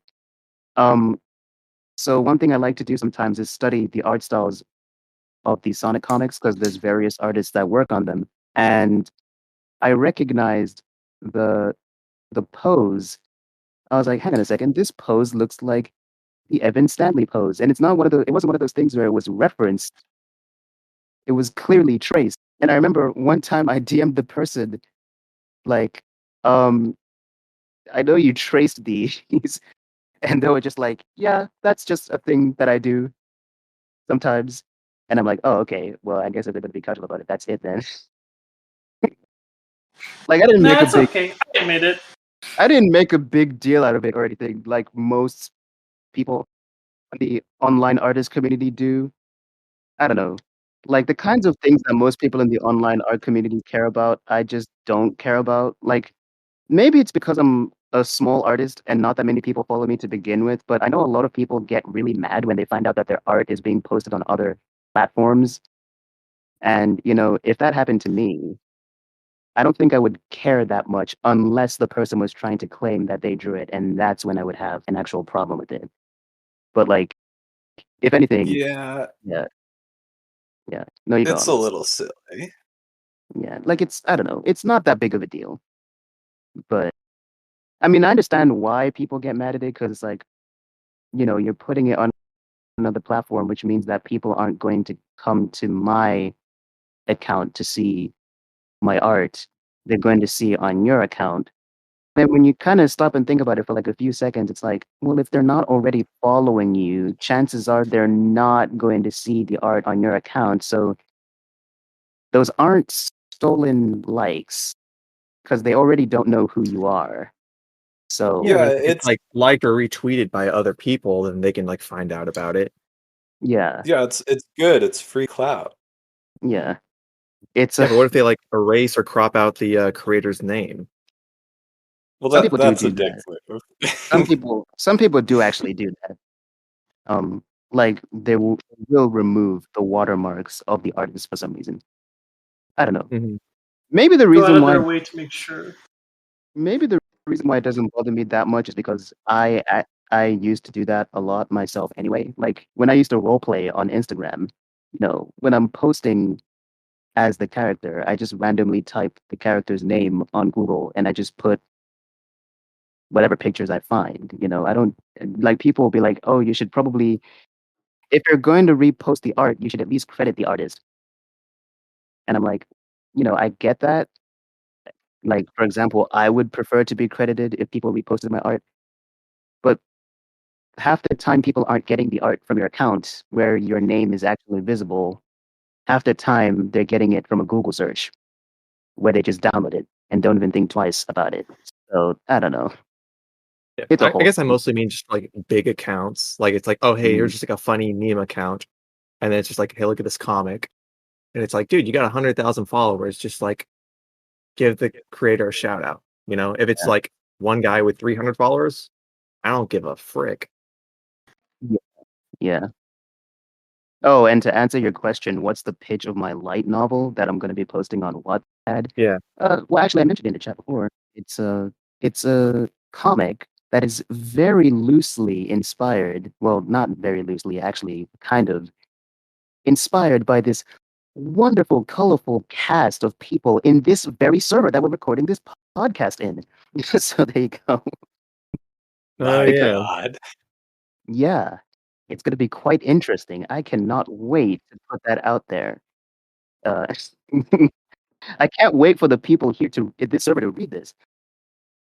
so one thing I like to do sometimes is study the art styles of the Sonic comics, because there's various artists that work on them, and I recognized the pose. I was like, hang on a second, this pose looks like the Evan Stanley pose, and it wasn't one of those things where it was referenced. It was clearly traced. And I remember one time I DM'd the person, like, I know you traced these, and they were just like, yeah, that's just a thing that I do sometimes. And I'm like, oh, okay, well, I guess if they're gonna be casual about it, that's it then. Like, No, it's okay. I admit it. I didn't make a big deal out of it or anything, like most people in the online artist community do. I don't know. Like the kinds of things that most people in the online art community care about, I just don't care about. Like maybe it's because I'm a small artist and not that many people follow me to begin with, but I know a lot of people get really mad when they find out that their art is being posted on other platforms. And, if that happened to me, I don't think I would care that much unless the person was trying to claim that they drew it, and that's when I would have an actual problem with it. But like, if anything, Yeah, yeah, yeah. No, you go it's on a this. little silly. Yeah, like I don't know, it's not that big of a deal. But I mean, I understand why people get mad at it, because like, you're putting it on another platform, which means that people aren't going to come to my account to see my art. They're going to see it on your account. Then when you kind of stop and think about it for like a few seconds, it's like, well, if they're not already following you, chances are they're not going to see the art on your account. So those aren't stolen likes, because they already don't know who you are. So Yeah, Yeah, but if it's it's like liked or retweeted by other people, then they can like find out about it. yeah, it's good. It's free clout. yeah. It's Yeah, but what if they like erase or crop out the creator's name? Well, some people do that's a do dick that. move. Some people do actually do that. Like they will remove the watermarks of the artist for some reason. I don't know. Mhm. Maybe the Go out reason of why their way to make sure. it doesn't bother me that much is because I used to do that a lot myself anyway. Like when I used to role play on Instagram, when I'm posting as the character, I just randomly type the character's name on Google and I just put whatever pictures I find. I don't like, people will be like, "Oh, you should probably, if you're going to repost the art, you should at least credit the artist." And I'm like, I get that. Like, for example, I would prefer to be credited if people reposted my art, but half the time people aren't getting the art from your account where your name is actually visible. half the time they're getting it from a Google search where they just download it and don't even think twice about it. So I don't know. Yeah. It's a I whole guess I thing. mostly mean just like big accounts. Like it's like, oh hey, here's Mhm. just like a funny meme account, and then it's just like, hey, look at this comic, and it's like, dude, you got 100,000 followers. Just like give the creator a shout out. You know, if it's Yeah. like one guy with 300 followers, I don't give a frick. Yeah. Oh, and to answer your question, what's the pitch of my light novel that I'm going to be posting on Wattpad? Yeah. Well, actually, I mentioned it in the chat before. It's a comic that is very loosely inspired. Well, not very loosely, actually, kind of inspired by this wonderful, colorful cast of people in this very server that we're recording this podcast in. So there you go. Oh My yeah. God. Yeah, it's going to be quite interesting. I cannot wait to put that out there. Uh, I can't wait for the people here to in this server to read this.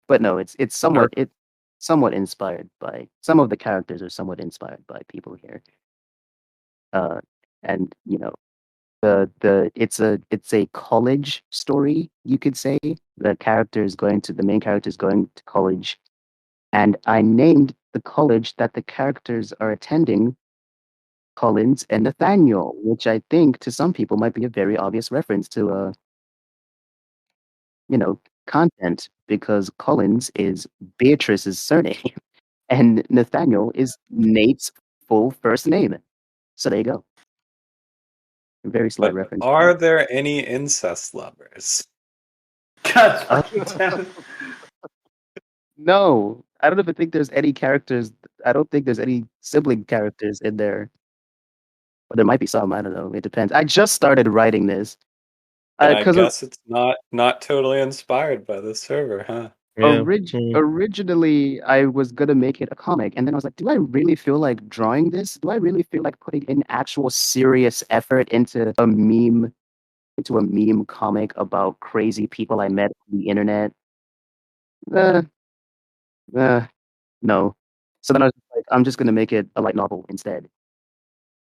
But no, it's somewhat inspired by some of the characters are somewhat inspired by people here. Uh, and it's a college story, you could say. The main character is going to college, and I named the college that the characters are attending Collins and Nathaniel, which I think to some people might be a very obvious reference to content because Collins is Beatrice's surname and Nathaniel is Nate's full first name. So there you go. A very slight But reference. are there any incest lovers? God Uh, fucking damn it. no, I don't even think there's any characters. I don't think there's any sibling characters in there. Or there might be some. I don't know. It depends. I just started writing this And I because guess it's not totally inspired by the server, huh? Yeah. Hmm. originally I was gonna make it a comic, and then I was like, do I really feel like drawing this? Do I really feel like putting in actual serious effort into a meme comic about crazy people I met on the internet? Uh, uh, no. So then I was like, I'm just gonna make it a light novel instead.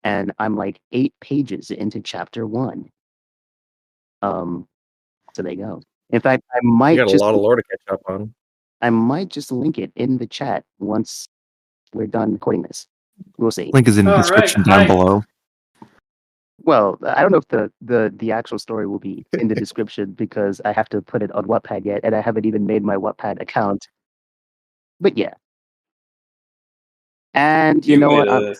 And I'm like 8 pages into chapter 1. Um, so there you go. In fact, You got a lot of lore to catch up on. I might just link it in the chat once we're done recording this. We'll see. Link is in the All right, description down hi. below. Well, I don't know if the actual story will be in the description because I have to put it on Wattpad yet, and I haven't even made my Wattpad account. But yeah. And you You know made what? a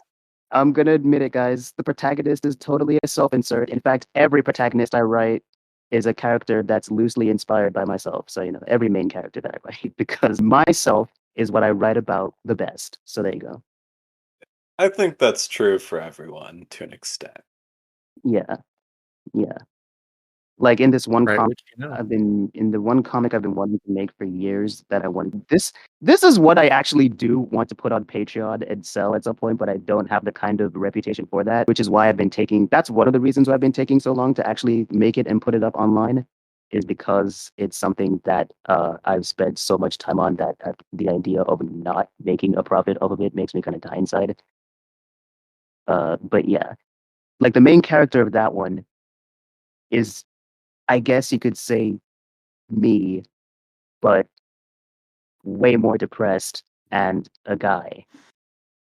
I'm gonna admit it, guys. The protagonist is totally a self-insert. In fact, every protagonist I write is a character that's loosely inspired by myself. So, every main character that I write, because myself is what I write about the best. So there you go. I think that's true for everyone to an extent. Yeah. Yeah. Like in this one Right, comic, which you know. I've been wanting to make for years that I want this is what I actually do want to put on Patreon and sell at some point, but I don't have the kind of reputation for that, which is why that's one of the reasons why I've been taking so long to actually make it and put it up online, is because it's something that I've spent so much time on that the idea of not making a profit off of it makes me kind of die inside. But yeah, like the main character of that one is, I guess you could say, me, but way more depressed and a guy.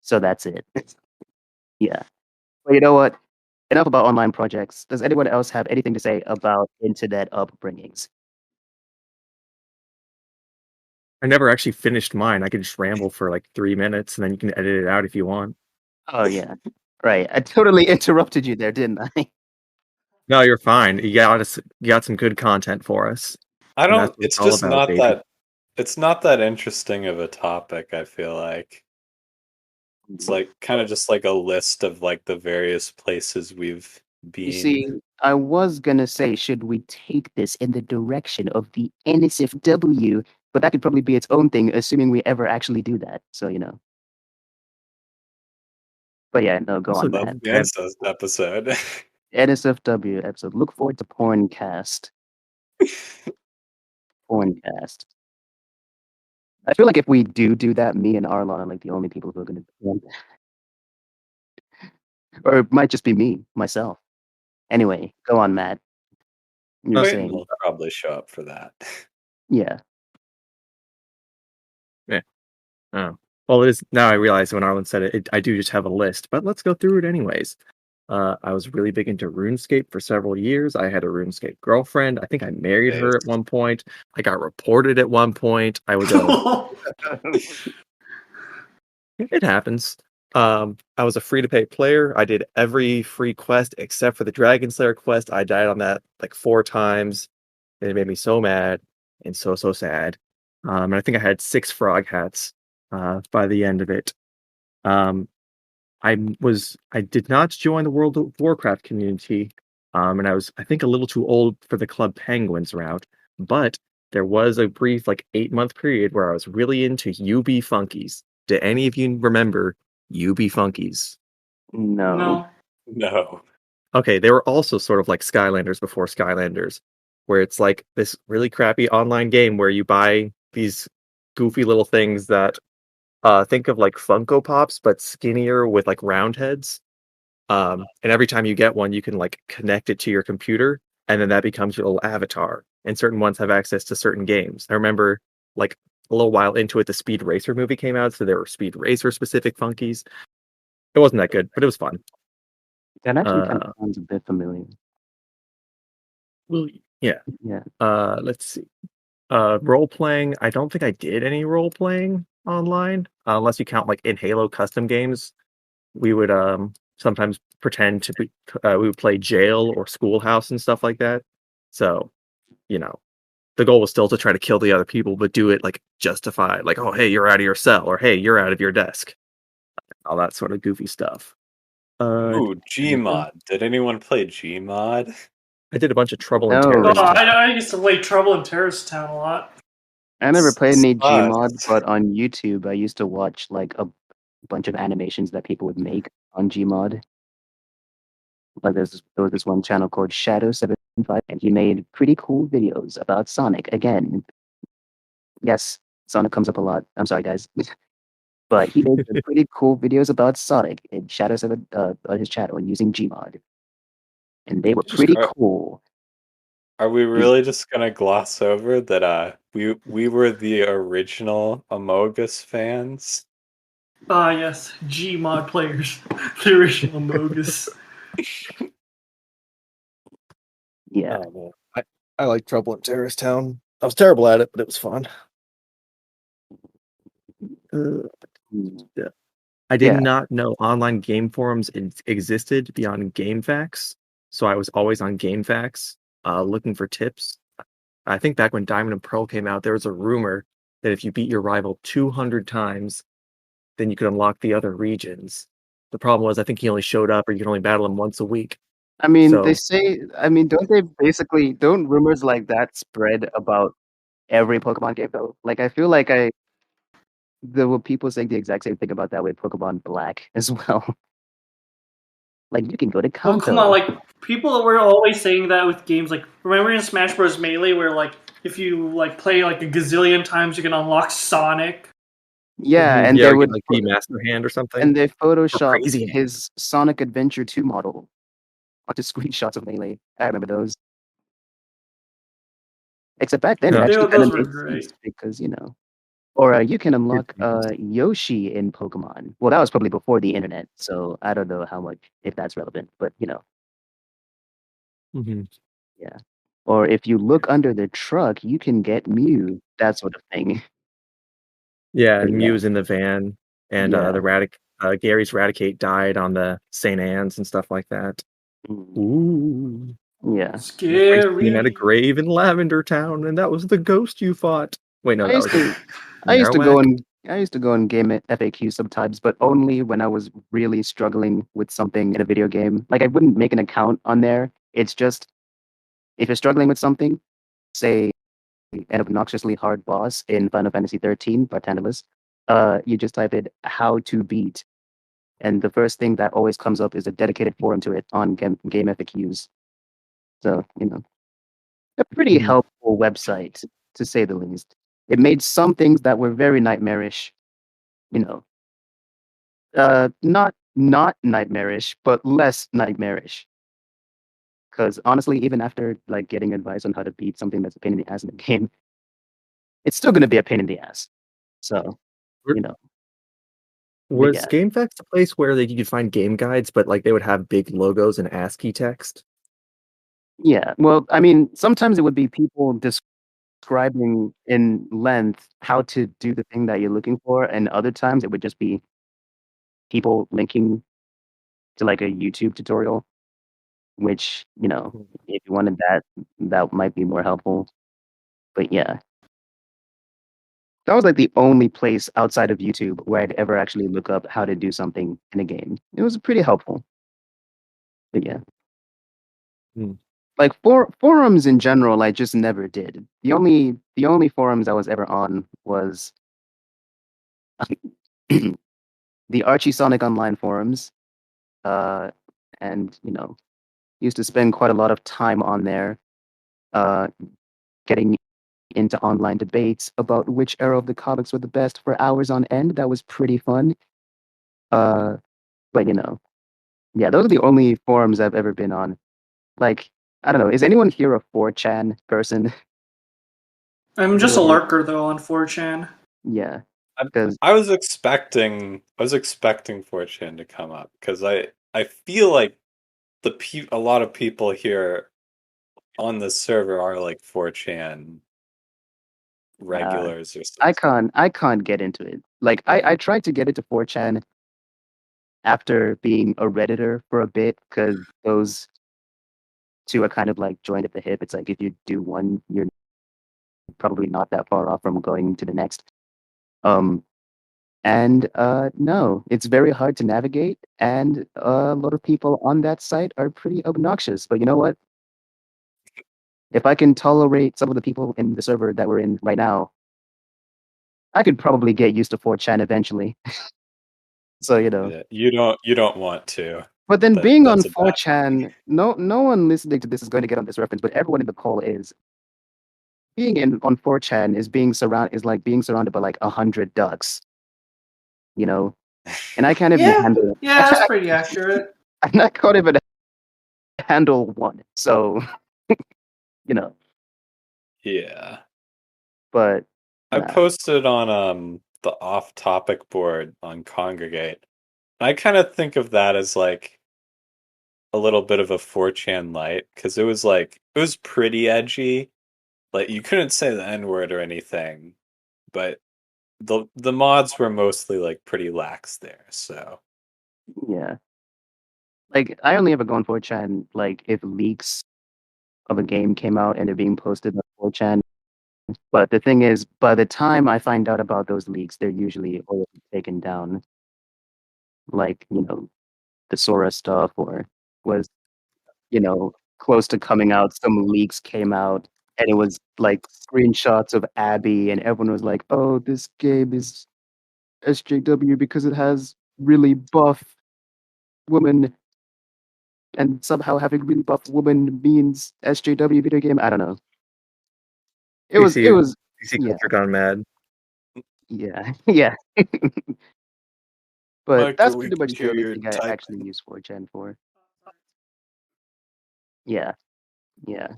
So that's it. Yeah. Well, you know what? Enough about online projects. Does anyone else have anything to say about internet upbringings? I never actually finished mine. I could just ramble for like 3 minutes, and then you can edit it out if you want. Oh yeah. Right. I totally interrupted you there, didn't I? No, you're fine. You got some good content for us. I And that's don't what it's it's all just about, not baby. that it's not that interesting of a topic, I feel like. It's like kind of just like a list of like the various places we've You been. see, I was gonna say, should we take this in the direction of the NSFW? But that could probably be its own thing, assuming we ever actually do that. So, But yeah, no, go Also, on, Love man. the incest episode. NSFW episode. Look forward to Porncast. Porncast. I feel like if we do that, me and Aarlon are like the only people who are gonna, or it might just be me, myself. Anyway, go on, Matt. You're Okay. saying, We'll probably show up for that. yeah. Oh. Well, it is now. I realize when Aarlon said it, I do just have a list, but let's go through it anyways. I was really big into RuneScape for several years. I had a RuneScape girlfriend. I think I married her at Nice. one point. I got reported at one point. I was a. It happens. I was a free to pay player. I did every free quest except for the Dragon Slayer quest. I died on that like 4 times. And it made me so mad and so sad. And I think I had 6 frog hats by the end of it. Um, I did not join the World of Warcraft community, and I was I think a little too old for the Club Penguins route. But there was a brief like 8 month period where I was really into UB Funkies. Do any of you remember UB Funkies? No. No. No. Okay, they were also sort of like Skylanders before Skylanders, where it's like this really crappy online game where you buy these goofy little things that think of like Funko Pops but skinnier with like round heads. And every time you get one, you can like connect it to your computer, and then that becomes your little avatar. And certain ones have access to certain games. I remember like a little while into it, the Speed Racer movie came out, so there were Speed Racer specific Funkies. It wasn't that good, but it was fun. That actually kind Uh, of sounds a bit familiar. well, yeah. Yeah. Let's see. Role playing. I don't think I did any role playing online, unless you count like in Halo custom games. We would sometimes pretend to be. We would play jail or schoolhouse and stuff like that. So, you know, the goal was still to try to kill the other people, but do it like justified, like, oh, hey, you're out of your cell, or hey, you're out of your desk, all that sort of goofy stuff. Ooh, Tamika? Gmod. Did anyone play Gmod? I did a bunch of Trouble in No. Oh, Terrorist Town. I used to play Trouble in Terrorist Town a lot. I never played any Gmod, Sucks. but on YouTube, I used to watch like a bunch of animations that people would make on Gmod. Like there was this one channel called Shadow75, and he made pretty cool videos about Sonic. Again, yes, Sonic comes up a lot. I'm sorry, guys, but he made some pretty cool videos about Sonic in Shadow7 on his channel using Gmod, and they were pretty Are, cool. are we really just gonna gloss over that we were the original Amogus fans? Ah, yes, Gmod players. The original Mogus. Yeah, Oh, man. I like Trouble in Terrorist Town. I was terrible at it, but it was fun. Mm, Yeah. I did yeah. not know online game forums existed beyond GameFAQs, so I was always on GameFAQs looking for tips. I think back when Diamond and Pearl came out, there was a rumor that if you beat your rival 200 times, then you could unlock the other regions. The problem was, I think he only showed up, or you could only battle him once a week. I mean, they So, say. I mean, don't rumors like that spread about every Pokemon game though? Like, I feel like there were people saying the exact same thing about that with Pokemon Black as well. Like, you can go to Oh, come on, Kanto. like, people were always saying that with games, like, remember in Smash Bros. Melee, where, like, if you, like, play, like, a gazillion times, you can unlock Sonic? Yeah, and yeah, they or get would, like the Master Hand or something. and they Or photoshopped Crazy Hand. his Sonic Adventure 2 model onto screenshots of Melee. I remember those. Except back then, it No, actually kind Those of were made sense great. because, or you can unlock it's- Yoshi in Pokemon. Well, that was probably before the internet, so I don't know how much, if that's relevant, but Mhm. yeah. Or if you look under the truck, you can get Mew, that sort of thing. Yeah, But yeah, Mew's in the van, and yeah. Gary's Raticate died on the St. Anne's and stuff like that. Mm, Ooh. yeah. Came at a Scary. grave in Lavender Town, and that was the ghost you fought. Wait, no, I that used was to I used to go Marowak. and I used to go and game at FAQ sometimes, but only when I was really struggling with something in a video game. Like I wouldn't make an account on there. It's just if you're struggling with something, say an obnoxiously hard boss in Final Fantasy 13, Bartanilus, you just type in how to beat, and the first thing that always comes up is a dedicated forum to it on game FAQs. So, a pretty Mhm. helpful website to say the least. It made some things that were very nightmarish, you know, not nightmarish, but less nightmarish. Because honestly, even after like getting advice on how to beat something that's a pain in the ass in the game, it's still going to be a pain in the ass. So, Were- you know, Was yeah. GameFAQs a place where you could find game guides, but like they would have big logos and ASCII text? Yeah. Well, I mean, sometimes it would be people describing in length how to do the thing that you're looking for, and other times it would just be people linking to like a YouTube tutorial, which, if you wanted that, that might be more helpful. But yeah. That was like the only place outside of YouTube where I'd ever actually look up how to do something in a game. It was pretty helpful. But yeah. Hmm. Like forums in general, I just never did. The only forums I was ever on was the Archie Sonic Online forums. And used to spend quite a lot of time on there, uh, getting into online debates about which era of the comics were the best for hours on end. That was pretty fun. But yeah, those are the only forums I've ever been on. Like, I don't know, is anyone here a 4chan person? I'm just a lurker though on 4chan. Yeah, because I was expecting 4chan to come up because I feel like a lot of people here on the server are like 4chan regulars or something. I can't get into it. Like, I tried to get into 4chan after being a Redditor for a bit, because those two are kind of like joined at the hip. It's like if you do one, you're probably not that far off from going to the next. And no, it's very hard to navigate, and a lot of people on that site are pretty obnoxious. But you know what? If I can tolerate some of the people in the server that we're in right now, I could probably get used to 4chan eventually. So Yeah, you don't want to. But then being on That's a bad 4chan, no one listening to this is going to get on this reference, but everyone in the call is. Being on 4chan is like being surrounded by like 100 ducks, and I can't even handle it. Yeah, that's pretty accurate. I can't even handle one. So, Yeah. but I nah. posted on the off-topic board on Congregate. I kind of think of that as like a little bit of a 4chan light because it was pretty edgy. Like you couldn't say the N-word or anything, but the mods were mostly like pretty lax there. So Yeah. Like, I only ever go on 4chan like if leaks of a game came out and they're being posted on 4chan. But the thing is, by the time I find out about those leaks, they're usually already taken down. Like, the Sora stuff, or was, close to coming out, some leaks came out, and it was like screenshots of Abby, and everyone was like, oh, this game is SJW because it has really buff women, and somehow having really buff women means SJW video game. I don't know. It was, PC yeah, culture gone mad. yeah, yeah. But that's Myka, we pretty can much the hear only your thing I typing. actually use 4chan for. Yeah, yeah.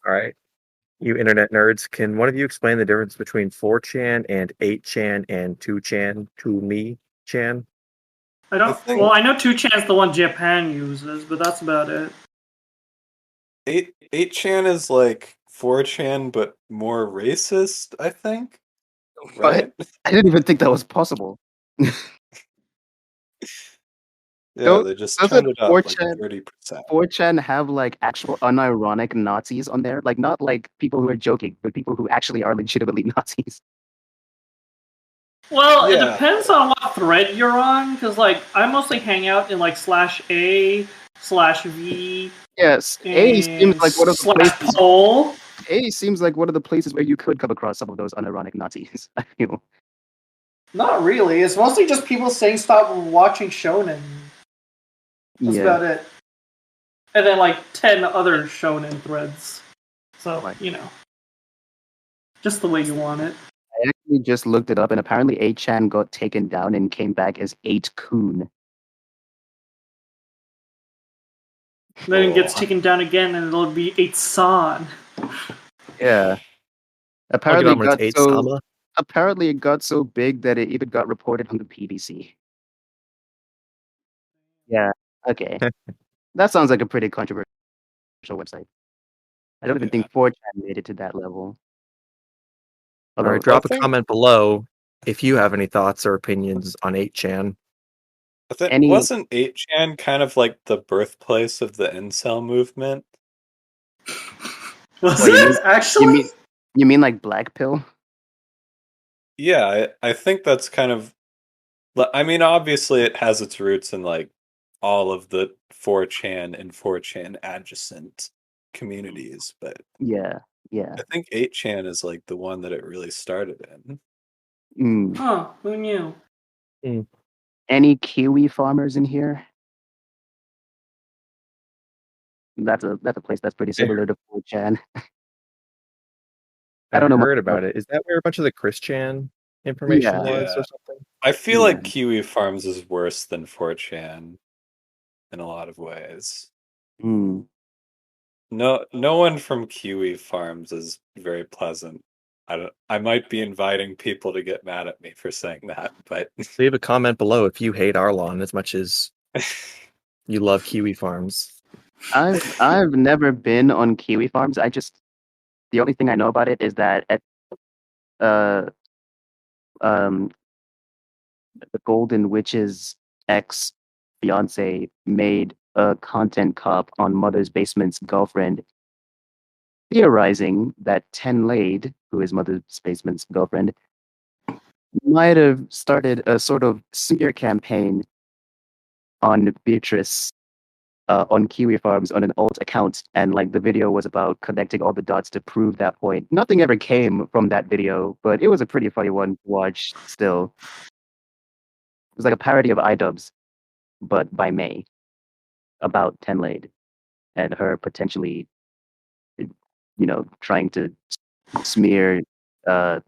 All right. You internet nerds, can one of you explain the difference between 4chan and 8chan and 2chan to me chan? I don't. think- Well, I know 2chan's the one Japan uses, but that's about it. 8chan is like 4chan but more racist, I think. Right? I didn't even think that was possible. Yeah, they just Doesn't turned it up like 4chan 30%. 4chan have like actual unironic Nazis on there? Like, not like people who are joking, but people who actually are legitimately Nazis. Well, it Yeah. depends on what thread you're on, because like I mostly hang out in like /a/v. Yes, A seems and like one of the places. /poll. A seems like one of the places where you could come across some of those unironic Nazis. I feel. Not really. It's mostly just people saying stop watching shonen. That's Yeah. about it. And then like 10 other shonen threads. So, Right. just the way you want it. I actually just looked it up, and apparently 8chan got taken down and came back as 8kun. Then it gets Cool. taken down again, and it'll be 8 San. Yeah. I'll get Apparently on it when got it's 8 so Sama. apparently it got so big that it even got reported on the PBC. Yeah. Okay. That sounds like a pretty controversial website. I don't even Yeah. think 4chan made it to that level. All Although right, drop a think- comment below if you have any thoughts or opinions on 8chan. I think Any- wasn't 8chan kind of like the birthplace of the incel movement? Was What, you it mean- actually? you mean like Black Pill? Yeah, I think that's kind of. I mean, obviously, it has its roots in like all of the 4chan and 4chan adjacent communities, but Yeah. Yeah. I think 8chan is like the one that it really started in. Mm. Huh, who knew? Any kiwi farmers in here? That's a place that's pretty similar to 4chan. I don't know much heard about- about it. Is that where a bunch of the Chris-chan information Yeah. was Yeah. or something? I feel like Yeah. Kiwi Farms is worse than 4chan in a lot of ways. Mm. No one from Kiwi Farms is very pleasant. I might be inviting people to get mad at me for saying that, but Leave a comment below if you hate Aarlon as much as you love Kiwi Farms. I've never been on kiwi farms. The only thing I know about it is that the Golden Witch's ex fiance made a content cop on Mother's Basement's girlfriend, theorizing that Ten Laid, who is Mother's Basement's girlfriend, might have started a sort of smear campaign on Beatrice on Kiwi Farms on an alt account, and like the video was about connecting all the dots to prove that point. Nothing ever came from that video, but it was a pretty funny one to watch still. It was like a parody of iDubbbz, but by May, about Ten Laid and her potentially, trying to smear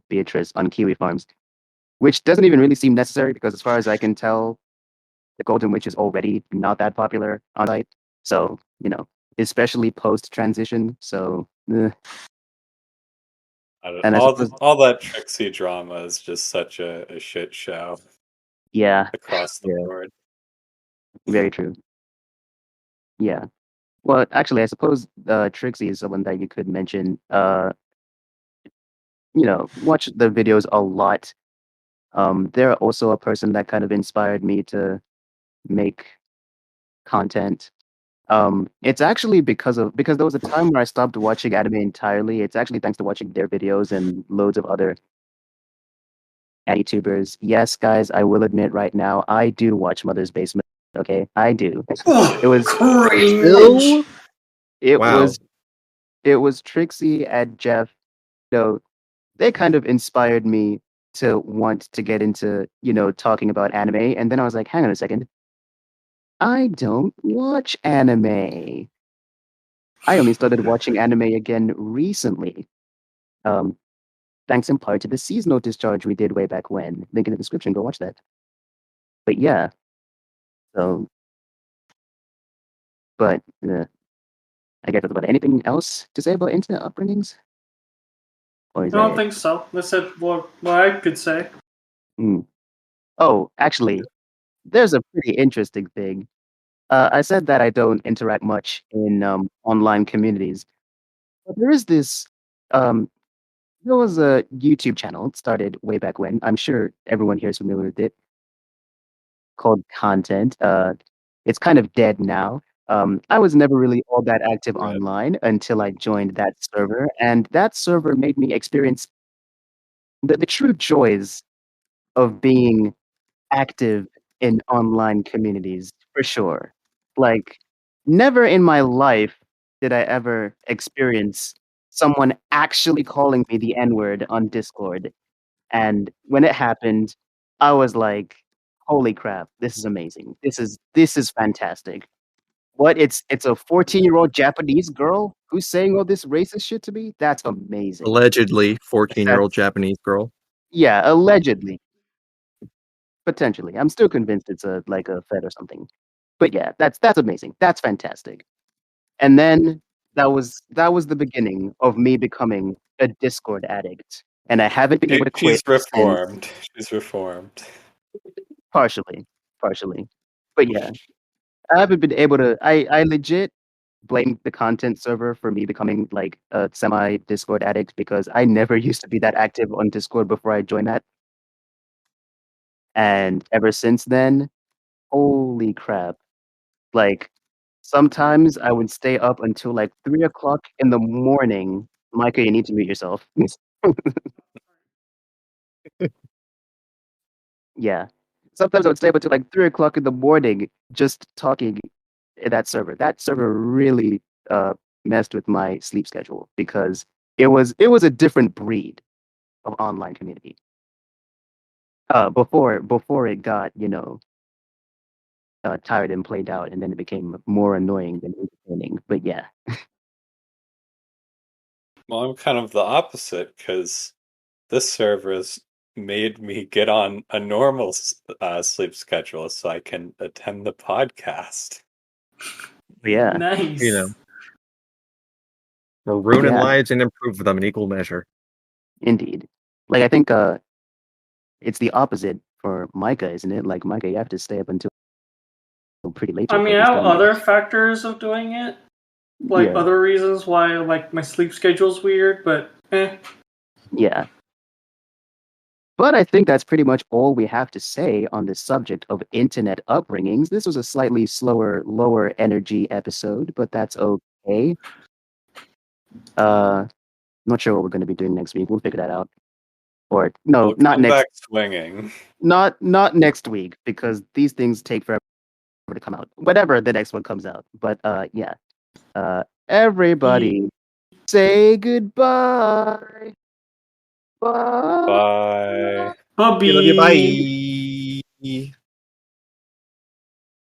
Beatrice on Kiwi Farms, which doesn't even really seem necessary because, as far as I can tell, the Golden Witch is already not that popular on site. So, especially post transition. So, and I suppose, all that Trixie drama is just such a shit show yeah, across the board. very true. Yeah. Well, actually, I suppose Trixie is someone that you could mention. Watch the videos a lot. They're also a person that kind of inspired me to make content. It's actually because there was a time where I stopped watching anime entirely. It's actually thanks to watching their videos and loads of other YouTubers. Yes, guys, I will admit right now, I do watch Mother's Basement. Okay, I do. It was cringe. It Wow. was Trixie and Jeff. They kind of inspired me to want to get into, talking about anime. And then I was like, hang on a second. I don't watch anime. I only started watching anime again recently. Thanks in part to the seasonal discharge we did way back when. Link in the description, go watch that. But yeah. So, but I guess that's about anything else to say about internet upbringings? Or I is don't that it? think so. That's it. What I could say. Oh, actually, there's a pretty interesting thing. I said that I don't interact much in online communities, but there was a YouTube channel started way back when. I'm sure everyone here is familiar with it, called Content. It's kind of dead now. I was never really all that active Right. online until I joined that server, and that server made me experience the true joys of being active in online communities, for sure. Like, never in my life did I ever experience someone actually calling me the N-word on Discord. And when it happened, I was like, "Holy crap, this is amazing. This is fantastic." What? It's a 14-year-old Japanese girl who's saying all this racist shit to me? That's amazing. Allegedly 14-year-old Japanese girl. Yeah, allegedly. Potentially. I'm still convinced it's like a Fed or something. But yeah, that's amazing. That's fantastic. And then that was the beginning of me becoming a Discord addict, and I haven't been able to quit She's since. reformed. She's reformed. Partially, but yeah, I haven't been able to. I legit blame the content server for me becoming like a semi Discord addict because I never used to be that active on Discord before I joined that, and ever since then, holy crap! Like sometimes I would stay up until like 3 o'clock in the morning. Myka, you need to mute yourself. Yeah. Sometimes I would stay up until like 3 o'clock in the morning just talking in that server. That server really messed with my sleep schedule because it was a different breed of online community. Before it got, tired and played out, and then it became more annoying than entertaining. But yeah. Well, I'm kind of the opposite because this server has made me get on a normal sleep schedule so I can attend the podcast. Yeah. Nice. You know, we're ruining Yeah. lives and improve them in equal measure. Indeed. Like I think it's the opposite for Myka, isn't it? Like Myka, you have to stay up until pretty late to I mean, I focus have on your. other factors of doing it, like Yeah. other reasons why, like my sleep schedule's weird, but Yeah. But I think that's pretty much all we have to say on the subject of internet upbringings. This was a slightly slower, lower energy episode, but that's okay. Not sure what we're going to be doing next week. We'll figure that out. Or no, We'll not come next. back swinging. Not next week because these things take forever to come out. Whatever the next one comes out. But yeah. Everybody, say goodbye. Bye. Bye. Bubby. We love you. Bye.